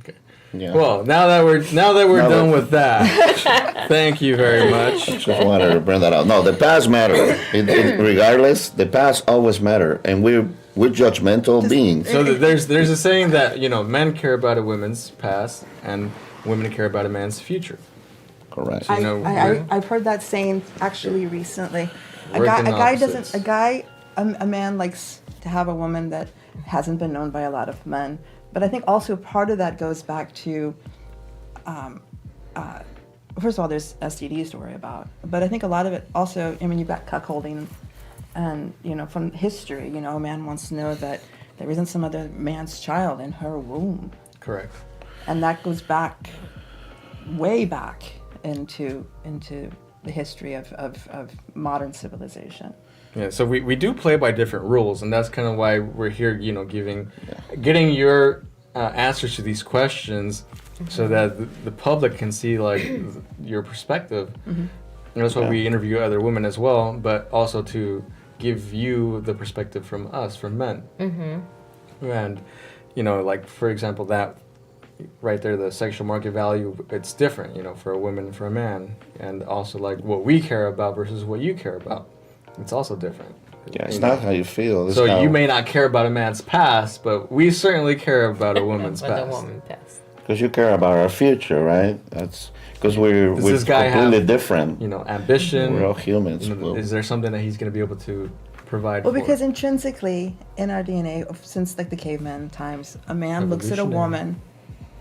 B: Okay.
A: Yeah.
B: Well, now that we're
A: Now
B: done
A: that-
B: with that, thank you very much.
A: Just wanted to bring that out. No, the past matter. Regardless, the past always matter, and we're judgmental beings.
B: So there's a saying that men care about a woman's past and women care about a man's future.
A: Correct.
B: You know,
D: I've heard that saying actually recently.
B: We're the opposites.
D: A man likes to have a woman that hasn't been known by a lot of men. But I think also part of that goes back to, first of all, there's STDs to worry about. But I think a lot of it also, you've got cuckolding, and from history, a man wants to know that there isn't some other man's child in her womb,
B: Correct.
D: and that goes back, way back into the history of modern civilization.
B: Yeah, so we do play by different rules, and that's kind of why we're here, getting your answers to these questions so that the public can see, your perspective. And that's why we interview other women as well, but also to give you the perspective from us, from men. And, for example, that right there, the sexual market value, it's different, for a woman and for a man. And also, what we care about versus what you care about. It's also different.
A: Yeah, it's not how you feel. It's
B: So
A: how,
B: you may not care about a man's past, but we certainly care about a woman's
C: With the
B: past.
C: woman past.
A: because you care about our future, right? That's because we're
B: this guy
A: completely
B: have,
A: different.
B: Ambition.
A: We're all humans.
B: Is there something that he's going to be able to provide
D: Well,
B: for?
D: because intrinsically in our DNA, since the caveman times, a man looks at a
B: Evolutionary.
D: woman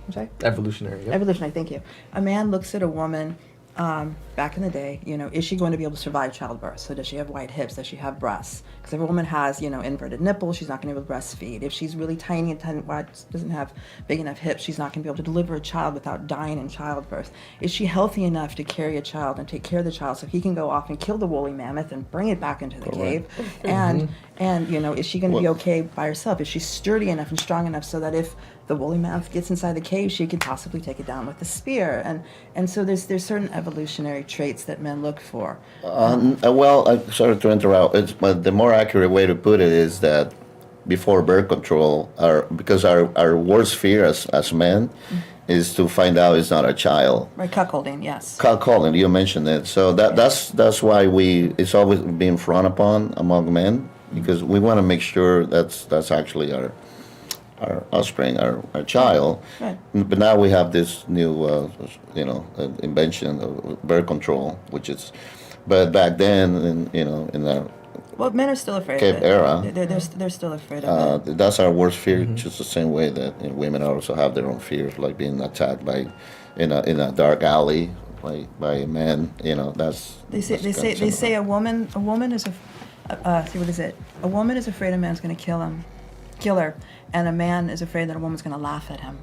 D: I'm sorry?
B: Evolutionary. Yep.
D: Evolutionary, thank you. A man looks at a woman back in the day, is she going to be able to survive childbirth? So does she have wide hips? Does she have breasts? Because if a woman has, inverted nipples, she's not going to be able to breastfeed. If she's really tiny and doesn't have big enough hips, she's not going to be able to deliver a child without dying in childbirth. Is she healthy enough to carry a child and take care of the child so he can go off and kill the woolly mammoth and bring it back into the cave? And is she going to be okay by herself? Is she sturdy enough and strong enough so that if the woolly mammoth gets inside the cave, she could possibly take it down with a spear? And so there's certain evolutionary traits that men look for.
A: Sorry to interrupt. But the more accurate way to put it is that before birth control, because our worst fear as men is to find out it's not a child.
D: Right, cuckolding, yes.
A: Cuckolding, you mentioned it. So that's why it's always been frowned upon among men, because we want to make sure that's actually our offspring, our child.
D: Right.
A: But now we have this new, invention of birth control, but back then, in the
D: Well, men are still afraid
A: cave
D: of it.
A: era,
D: They're still afraid of it.
A: that's our worst fear. Just the same way that women also have their own fears, like being attacked in a dark alley by a man.
D: They say a woman is a woman is afraid a man's going to kill her, and a man is afraid that a woman's going to laugh at him.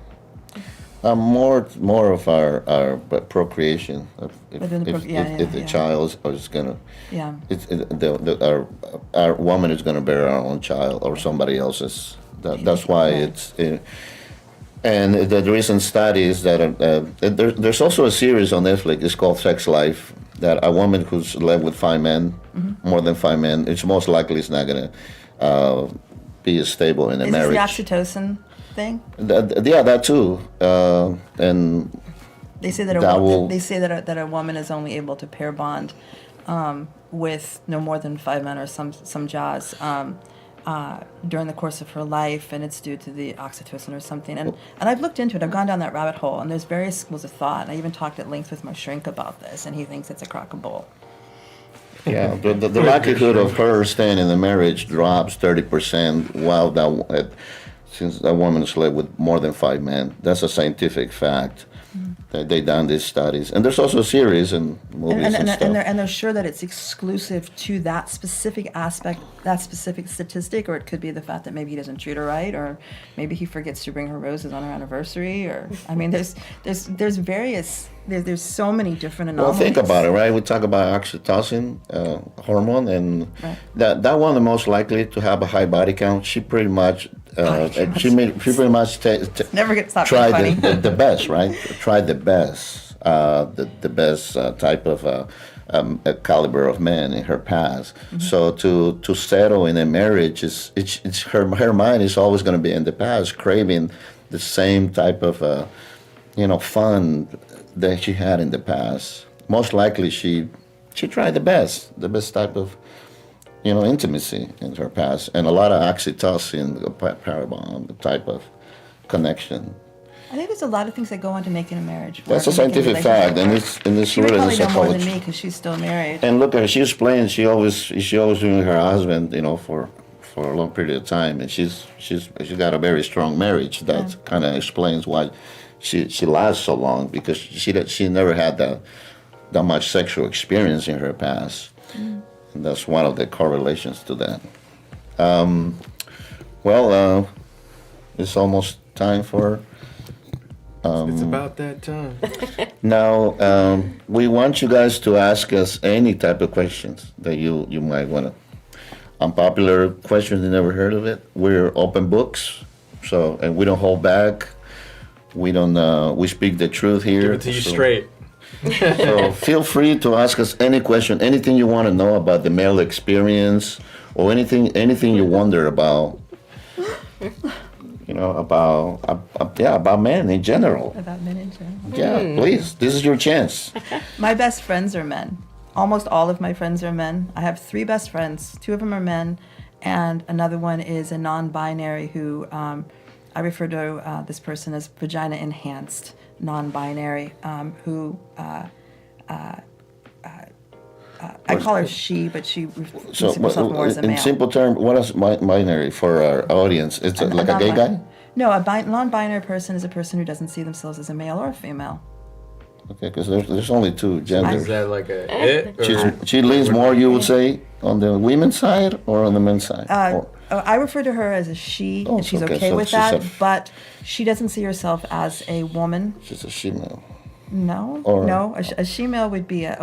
A: More of our procreation. If the child is gonna, our woman is gonna bear our own child or somebody else's. That's why it's. And the recent studies that there's also a series on Netflix. It's called Sex Life. That a woman who's lived with 5 men, more than 5 men, it's most likely it's not gonna be stable in a marriage.
D: Is this the oxytocin thing?
A: That too. And
D: they say that a woman is only able to pair bond with no more than 5 men or some jaws during the course of her life, and it's due to the oxytocin or something. And I've looked into it. I've gone down that rabbit hole, and there's various schools of thought. And I even talked at length with my shrink about this, and he thinks it's a crock of bull.
A: Yeah, the likelihood of her staying in the marriage drops 30%, while since that woman has lived with more than 5 men. That's a scientific fact. They done these studies, and there's also a series and movies and stuff.
D: And they're sure that it's exclusive to that specific aspect, that specific statistic, or it could be the fact that maybe he doesn't treat her right, or maybe he forgets to bring her roses on her anniversary, or there's various. There's so many different anomalies.
A: Well, think about it, right? We talk about oxytocin hormone, and
D: right.
A: that one the most likely to have a high body count. She pretty much she pretty much
D: never gets stopped.
A: Tried the best, right? Tried the best, the best type of a caliber of man in her past. Mm-hmm. So to settle in a marriage it's her mind is always going to be in the past, craving the same type of fun that she had in the past. Most likely she tried the best type of intimacy in her past, and a lot of oxytocin, parabon type of connection.
D: I think there's a lot of things that go into making a marriage.
A: That's a scientific fact, and it's
D: she
A: really
D: probably
A: the
D: know more than
A: psychology.
D: me because she's still married.
A: And look at her; she was playing. She always with her husband, for a long period of time, and she's got a very strong marriage. That kind of explains why she lasts so long, because she never had that much sexual experience in her past. Mm. And that's one of the correlations to that. It's almost time for.
B: It's about that time.
A: Now, we want you guys to ask us any type of questions that you might want to. Unpopular questions, you never heard of it. We're open books, and we don't hold back. We don't. We speak the truth here.
B: Give it to you straight.
A: So feel free to ask us any question, anything you want to know about the male experience, or anything you wonder about. About men in general.
D: About men in general.
A: Yeah, please. This is your chance.
D: My best friends are men. Almost all of my friends are men. I have 3 best friends. 2 of them are men, and another one is a non-binary who I refer to this person as vagina enhanced non-binary who I call her she, but she sees herself more as a male.
A: In simple terms, what is binary for our audience? It's like a gay guy?
D: No, a non-binary person is a person who doesn't see themselves as a male or a female.
A: Okay, because there's only two genders.
B: Is that like a it? Or
A: She leans more, you would say, on the women's side or on the men's side?
D: I refer to her as a she, and she's okay with that, but she doesn't see herself as a woman.
A: She's a she-male.
D: No,
A: Or-
D: no. A she-male would be a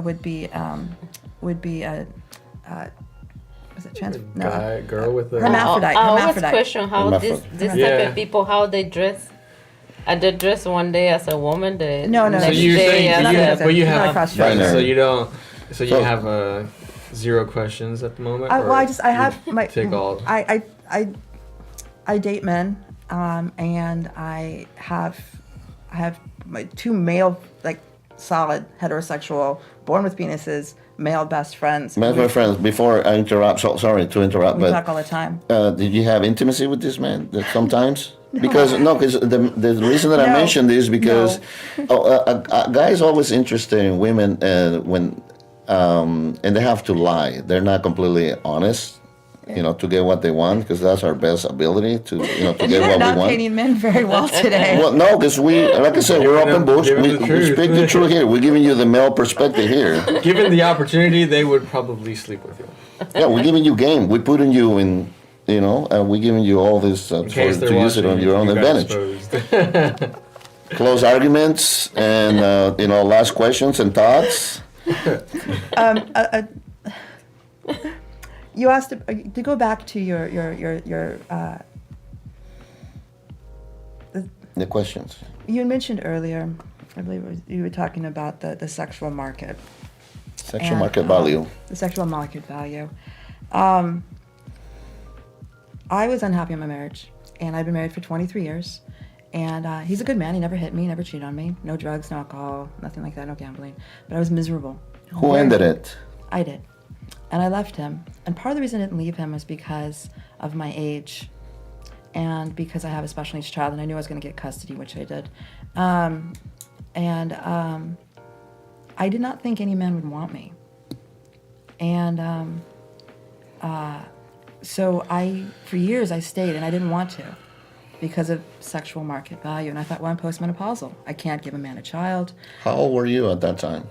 D: was it trans? No.
B: guy, girl with a
D: Hermaphrodite.
C: I always
D: Hermaphrodite.
C: question how this type
B: Yeah.
C: of people, how they dress. And they dress one day as a woman, the
D: No, no.
B: So
C: next
B: you're
C: day
B: saying
C: as
D: None of
B: you
D: that
B: have,
D: stuff.
B: but you
D: Not
B: have
D: across
A: Binary.
B: so you don't so you
A: So-
B: have 0 questions at the moment.
D: Well,
B: or
D: I have
B: you
D: my.
B: take all.
D: I date men, and I have my 2 male, like solid heterosexual, born with penises, male best friends.
A: My friends, before I interrupt, sorry to interrupt,
D: We
A: but
D: talk all the time.
A: did you have intimacy with this man sometimes? Because the reason that I
D: No.
A: mentioned this is because a guy is always interested in women when and they have to lie. They're not completely honest, to get what they want, because that's our best ability to to get
D: You're
A: what
D: not
A: we want.
D: painting men very well today.
A: Well, no, because like I said, we're open books.
B: Give 'em
A: We
B: the truth.
A: speak the truth here. We're giving you the male perspective here.
B: Given the opportunity, they would probably sleep with you.
A: Yeah, we're giving you game. We're putting you in, we're giving you all this
B: In case
A: to
B: they're
A: use it
B: watching,
A: on your own
B: you got
A: advantage.
B: exposed.
A: Close arguments and last questions and thoughts.
D: You asked to go back to your
A: The questions.
D: you had mentioned earlier, I believe you were talking about the sexual market.
A: Sexual
D: And,
A: market value.
D: The sexual market value. I was unhappy in my marriage, and I've been married for 23 years. And he's a good man. He never hit me, never cheated on me. No drugs, no alcohol, nothing like that, no gambling. But I was miserable.
A: Who ended it?
D: I did. And I left him. And part of the reason I didn't leave him was because of my age and because I have a special needs child and I knew I was going to get custody, which I did. I did not think any man would want me. And so for years I stayed, and I didn't want to because of sexual market value. And I thought, well, I'm postmenopausal. I can't give a man a child.
A: How old were you at that time?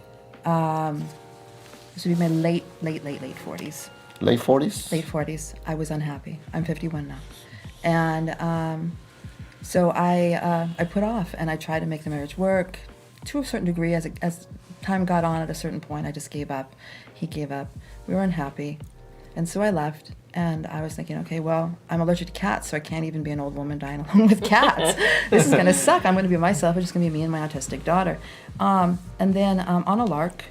D: This would be my late 40s.
A: Late 40s?
D: Late 40s. I was unhappy. I'm 51 now. And so I put off, and I tried to make the marriage work to a certain degree. As time got on, at a certain point, I just gave up. He gave up. We were unhappy. And so I left, and I was thinking, okay, well, I'm allergic to cats, so I can't even be an old woman dying alone with cats. This is going to suck. I'm going to be myself. It's just going to be me and my autistic daughter. And then on a lark,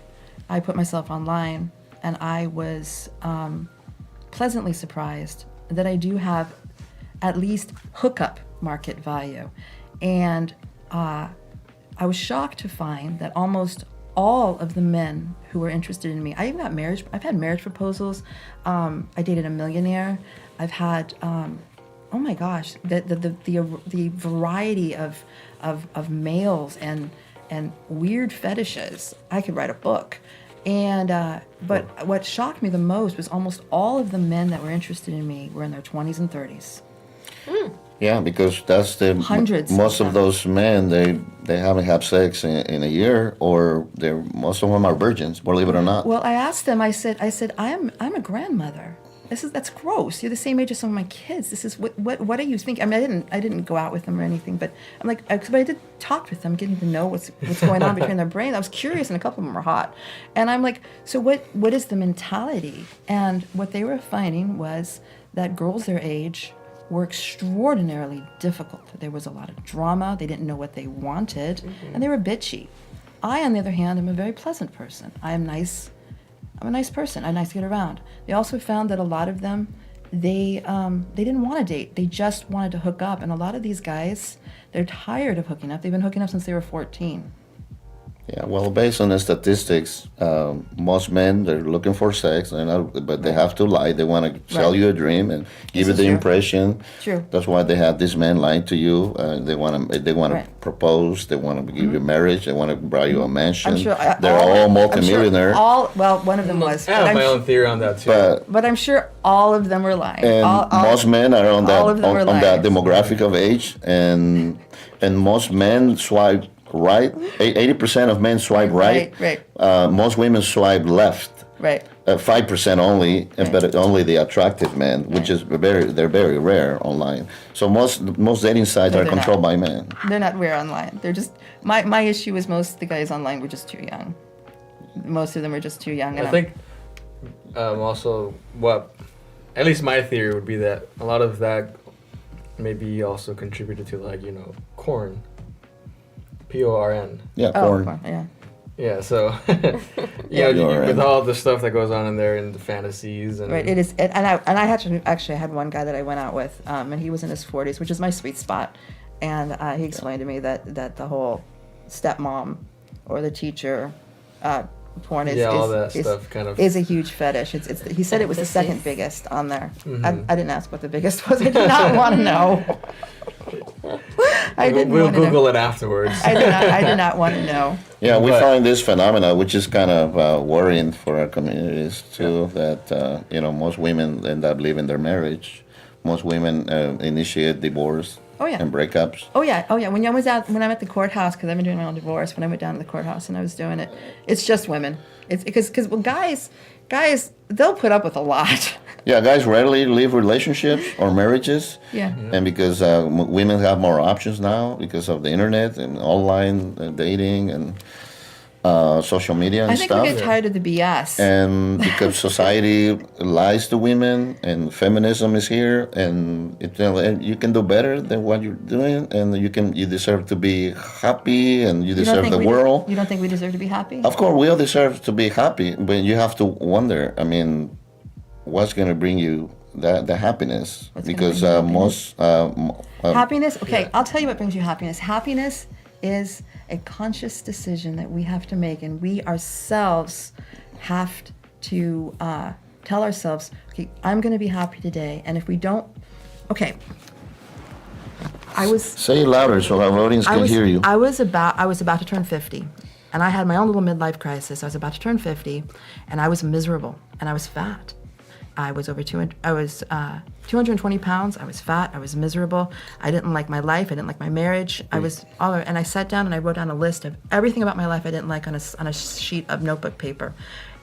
D: I put myself online, and I was pleasantly surprised that I do have at least hookup market value. And I was shocked to find that almost all of the men who were interested in me, I even got marriage. I've had marriage proposals. I dated a millionaire. I've had, oh my gosh, the variety of males and weird fetishes. I could write a book. And but what shocked me the most was almost all of the men that were interested in me were in their 20s and 30s.
A: Yeah, because that's the
D: Hundreds
A: most
D: of
A: of
D: them.
A: those men they haven't had sex in a year, or most of them are virgins. Believe it or not.
D: Well, I asked them. I said, I'm a grandmother. That's gross. You're the same age as some of my kids. This is what are you thinking? I mean, I didn't go out with them or anything, but I'm like, but I did talk with them, getting to know what's going on between their brains. I was curious, and a couple of them were hot, and I'm like, so what is the mentality? And what they were finding was that girls their age were extraordinarily difficult. There was a lot of drama. They didn't know what they wanted, and they were bitchy. I, on the other hand, am a very pleasant person. I'm nice. I'm a nice person. I'm nice to get around. They also found that a lot of them, they didn't want to date. They just wanted to hook up. And a lot of these guys, they're tired of hooking up. They've been hooking up since they were 14.
A: Yeah, well, based on the statistics, most men they're looking for sex, but they have to lie. They want to sell
D: Right.
A: you a dream and give you
D: is
A: the
D: true.
A: impression.
D: True.
A: That's why they have this man lying to you. They want to
D: Right.
A: propose. They want to give you marriage. They want to buy you a mansion.
D: I'm sure
A: They're all
D: I'm sure
A: multimillionaire.
D: well, one of them was.
B: I have
D: But
B: my
D: I'm,
B: own theory on that too.
A: but
D: I'm sure all of them were lying.
A: and most men are on that
D: all of them were
A: on that
D: liars.
A: demographic of age, and most men swipe right. 80% of men swipe right.
D: Right.
A: Most women swipe left.
D: Right.
A: 5% only, but only the attractive men, which is they're very rare online. So most dating sites are
D: they're
A: controlled
D: not.
A: by men.
D: They're not rare online. They're just my issue is most of the guys online were just too young. Most of them were just too young. And
B: I think also what, at least my theory would be that a lot of that maybe also contributed to like, corn. Porn.
A: Yeah, porn.
D: Yeah.
B: Yeah, so
A: You're
B: with
A: in.
B: all the stuff that goes on in there and the fantasies and
D: Right. It is, and I actually had one guy that I went out with, and he was in his 40s, which is my sweet spot, and he explained to me that the whole stepmom or the teacher porn
B: all that stuff kind of
D: is a huge fetish. He said it was the second biggest on there.
B: Mm-hmm.
D: I didn't ask what the biggest was. I did not want to know.
B: We'll Google it afterwards.
D: I did not want to know.
A: Yeah, we
B: But-
A: find this phenomena, which is kind of worrying for our communities too. That most women end up leaving their marriage. Most women initiate divorce
D: Oh, yeah.
A: and breakups.
D: Oh yeah. When I'm at the courthouse, because I've been doing my own divorce. When I went down to the courthouse and I was doing it, it's just women. It's because guys they'll put up with a lot.
A: Yeah, guys rarely leave relationships or marriages.
D: Yeah.
A: And because women have more options now because of the internet and online dating and social media and
D: I think
A: stuff.
D: we get tired of the BS.
A: And because society lies to women and feminism is here and and you can do better than what you're doing and you deserve to be happy and you deserve the world.
D: You don't think we deserve to be happy?
A: Of course, we all deserve to be happy, but you have to wonder. I mean, what's going to bring you the happiness?
D: What's gonna
A: Because
D: bring you
A: most
D: Happiness? Okay, I'll tell you what brings you happiness. Happiness is a conscious decision that we have to make, and we ourselves have to tell ourselves, okay, I'm going to be happy today, and if we don't, okay.
A: say it louder so our audience can hear you.
D: I was about to turn 50, and I had my own little midlife crisis. I was about to turn 50, and I was miserable, and I was fat. I was 220 pounds. I was fat. I was miserable. I didn't like my life. I didn't like my marriage. And I sat down and I wrote down a list of everything about my life I didn't like on a sheet of notebook paper.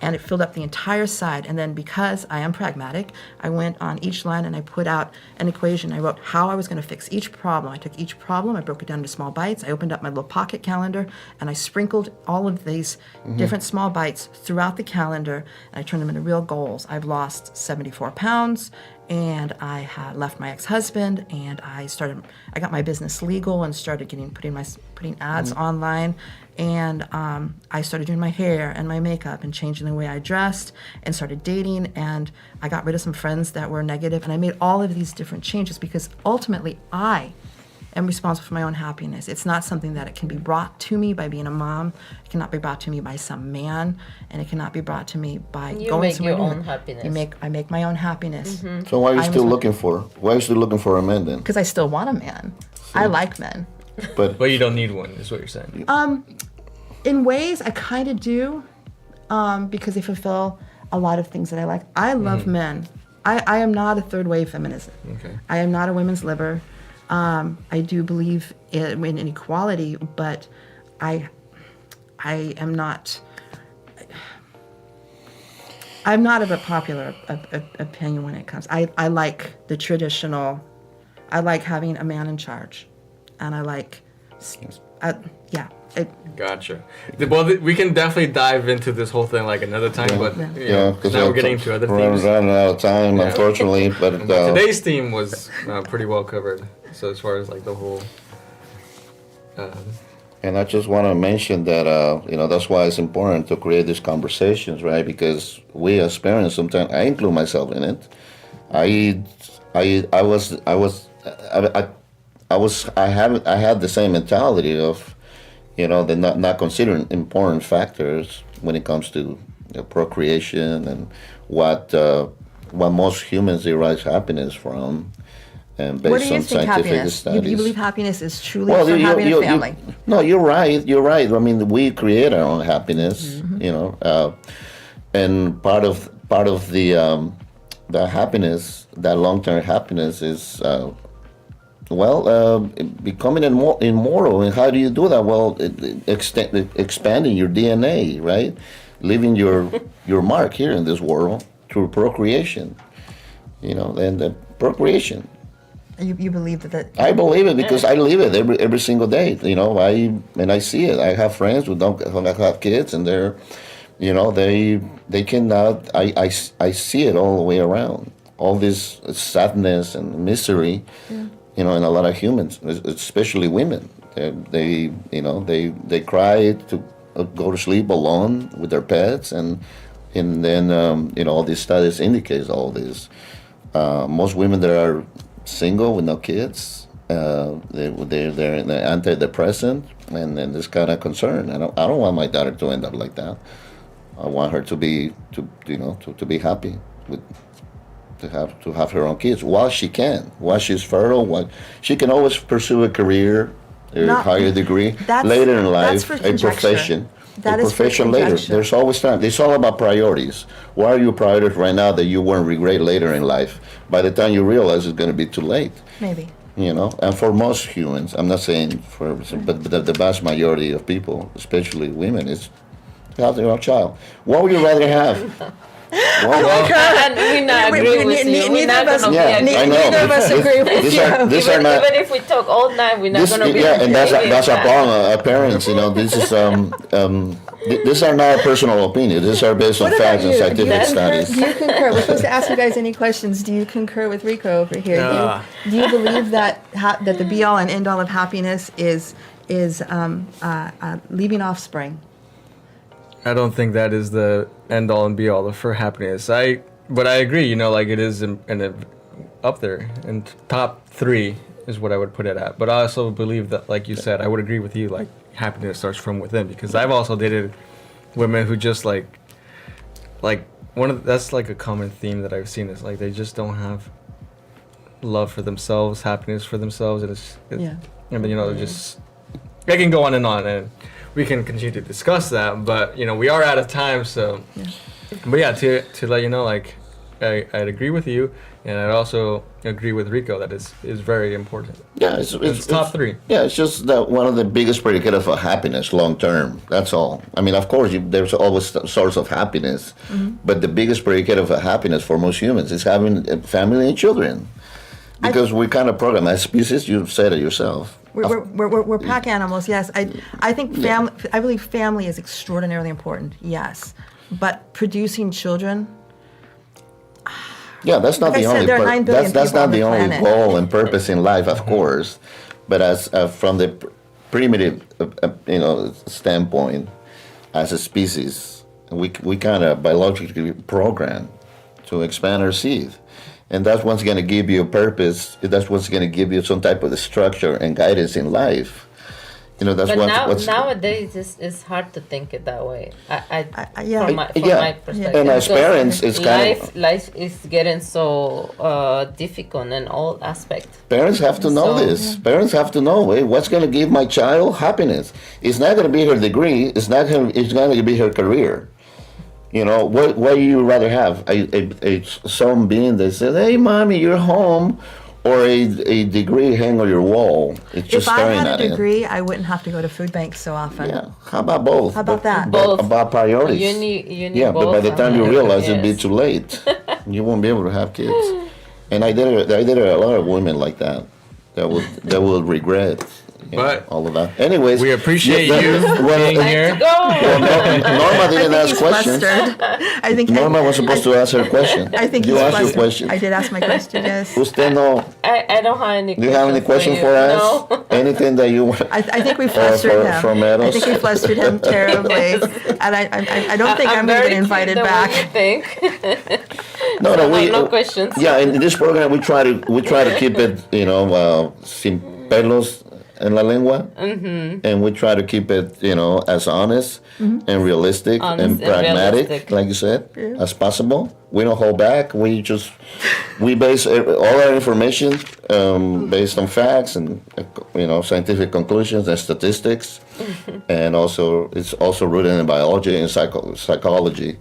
D: And it filled up the entire side. And then because I am pragmatic, I went on each line and I put out an equation. I wrote how I was going to fix each problem. I took each problem, I broke it down into small bites. I opened up my little pocket calendar and I sprinkled all of these different small bites throughout the calendar and I turned them into real goals. I've lost 74 pounds and I had left my ex-husband and I got my business legal and started putting ads online. And I started doing my hair and my makeup and changing the way I dressed and started dating. And I got rid of some friends that were negative. And I made all of these different changes because ultimately I am responsible for my own happiness. It's not something that it can be brought to me by being a mom. It cannot be brought to me by some man. And it cannot be brought to me by
C: You
D: going
C: make
D: somewhere.
C: your own happiness.
D: I make my own happiness.
A: So why are you still looking for? Why are you still looking for a man then?
D: Because I still want a man. I like men.
A: But
B: But you don't need one, is what you're saying.
D: In ways, I kind of do, because they fulfill a lot of things that I like. I love men. I am not a third wave feminist.
B: Okay.
D: I am not a women's libber. I do believe in equality, but I am not. I'm not of a popular opinion when it comes. I like the traditional. I like having a man in charge, and I like, yeah.
B: Gotcha. Well, we can definitely dive into this whole thing like another time, but
A: because
B: now we're getting into other
A: we're
B: themes.
A: running out of time,
B: Yeah.
A: unfortunately. But
B: Today's theme was pretty well covered. So as far as like the whole,
A: and I just want to mention that that's why it's important to create these conversations, right? Because we as parents, sometimes I include myself in it. I had the same mentality of, they're not considering important factors when it comes to procreation and what most humans derive happiness from, and
D: What do
A: based
D: you
A: on
D: think
A: scientific
D: happiness?
A: studies.
D: You believe happiness is truly from having a family?
A: No, you're right. You're right. I mean, we create our own happiness. And part of the happiness, that long-term happiness, is becoming immortal. And how do you do that? Well, expanding your DNA, right? Leaving your mark here in this world through procreation. And the procreation.
D: You believe that?
A: I believe it because I live it every single day. I see it. I have friends who don't have kids, and they're, they cannot. I see it all the way around. All this sadness and misery, in a lot of humans, especially women. They cry to go to sleep alone with their pets, and then all these studies indicate all this. Most women that are single with no kids, they're in the antidepressant and this kind of concern. I don't want my daughter to end up like that. I want her to be happy with to have her own kids while she's fertile. She can always pursue a career, a higher degree later in life, a profession.
D: That is
A: profession later. There's always time. It's all about priorities. What are your priorities right now that you won't regret later in life? By the time you realize it's going to be too late.
D: Maybe.
A: And for most humans, I'm not saying but the vast majority of people, especially women, is to have their own child. What would you rather have?
C: And we not agree with you.
D: Neither of us agree with you.
C: Even if we talk all night, we're not going to be.
A: Yeah, and that's our problem. Parents, this is these are not personal opinions. These are based on facts and scientific studies.
D: Do you concur? We're supposed to ask you guys any questions. Do you concur with Rico over here? Do you believe that the be all and end all of happiness is leaving offspring?
B: I don't think that is the end all and be all for happiness. But I agree. It is up there in top 3 is what I would put it at. But I also believe that, like you said, I would agree with you. Like, happiness starts from within, because I've also dated women who just that's like a common theme that I've seen is like they just don't have love for themselves, happiness for themselves, and they're just, I can go on, and we can continue to discuss that, but we are out of time, so but yeah, to let you know, like I'd agree with you, and I'd also agree with Rico that is very important.
A: Yeah, it's
B: top 3.
A: Yeah, it's just that one of the biggest predicators for happiness long term. That's all. I mean, of course, there's always source of happiness, but the biggest predicator for happiness for most humans is having a family and children, because we kind of program as species. You said it yourself.
D: We're pack animals. Yes, I think family. I believe family is extraordinarily important. Yes, but producing children.
A: Yeah, that's not
D: Like
A: the
D: I said,
A: only.
D: there are 9 billion
A: That's
D: people
A: not
D: on
A: the
D: the
A: only
D: planet.
A: goal and purpose in life, of course. But as from the primitive, standpoint, as a species, we kind of biologically programmed to expand our seed. And that's what's going to give you a purpose. That's what's going to give you some type of structure and guidance in life. That's
C: but nowadays it's hard to think it that way. From my perspective.
A: And as parents, it's
C: life is getting so difficult in all aspects.
A: Parents have to know this. Parents have to know, what's going to give my child happiness? It's not going to be her degree. It's going to be her career. What do you rather have? A some being that says, "Hey, mommy, you're home," or a degree hang on your wall? It's just
D: If I
A: staring
D: had
A: at
D: a degree, I wouldn't have to go to food banks so often.
A: Yeah. How about both?
D: How about that?
C: Both.
A: About priorities.
C: You need
A: Yeah,
C: both.
A: but by the time you realize it'll be
C: Yes.
A: too late. You won't be able to have kids. And I did a lot of women like that will regret.
B: But
A: all of that. Anyways,
B: we appreciate you being here.
A: Norma didn't ask questions.
D: I think
A: Norma was supposed to ask her question.
D: I think
A: you
D: he's
A: asked your
D: flustered.
A: question.
D: I did ask my question. Yes.
A: Usted no.
C: I don't have any.
A: Do you have any question for us?
C: No.
A: Anything that you want?
D: I think we flustered him.
A: From Eros?
D: I think we flustered him terribly, and I don't think I'm going to get invited back.
C: What do you think?
A: No,
C: no questions.
A: Yeah, in this program we try to keep it, sin pelos en la lengua, and we try to keep it, as honest and realistic and pragmatic, like you said, as possible. We don't hold back. We base all our information based on facts and scientific conclusions and statistics, and also it's also rooted in biology and psychology.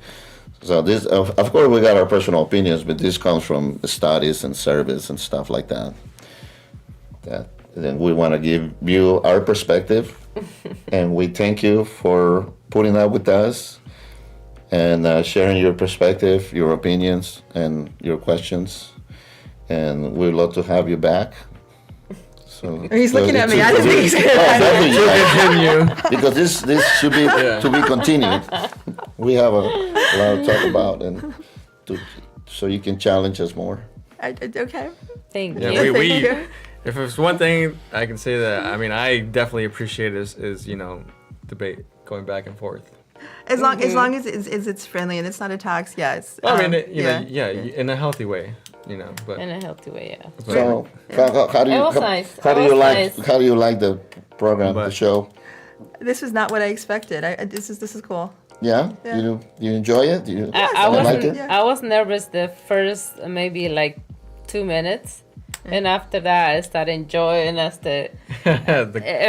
A: So this, of course, we got our personal opinions, but this comes from studies and surveys and stuff like that. Then we want to give you our perspective, and we thank you for putting up with us and sharing your perspective, your opinions, and your questions. And we'd love to have you back. So
D: He's looking at me. I didn't think he's going
B: Continue.
A: because this should be to be continued. We have a lot to talk about, and so you can challenge us more.
D: Okay.
C: Thank
B: Yeah,
C: you.
B: we
D: Thank you.
B: if there's one thing I can say that I definitely appreciate is debate going back and forth.
D: As long as it's friendly and it's not attacks, yes.
B: Well, I mean, in a healthy way, but
C: In a healthy way, yeah.
A: So how do you
C: It was nice.
A: how do
C: It
A: you
C: was
A: like
C: nice.
A: how do you like the program, the
B: But-
A: show?
D: This was not what I expected. This is cool.
A: Yeah,
D: Yeah.
A: You enjoy it? Do you
C: I
A: like
C: wasn't.
A: it?
D: Yeah.
C: I was nervous the first maybe like 2 minutes, and after that I started enjoying it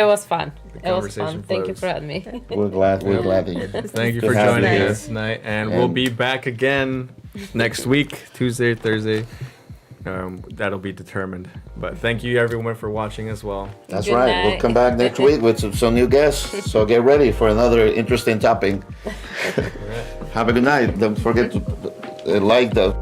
C: was fun. It was fun.
B: conversation
C: Thank you
B: flows.
C: for having me.
A: We're glad that you.
B: Thank you
A: Good
B: for
A: having
B: joining
A: you.
B: us tonight, and
A: And-
B: we'll be back again next week, Tuesday, Thursday. That'll be determined. But thank you everyone for watching as well.
A: That's
C: Good
A: right. We'll
C: night.
A: come back next week with some new guests. So get ready for another interesting topic. Have a good night. Don't forget to like the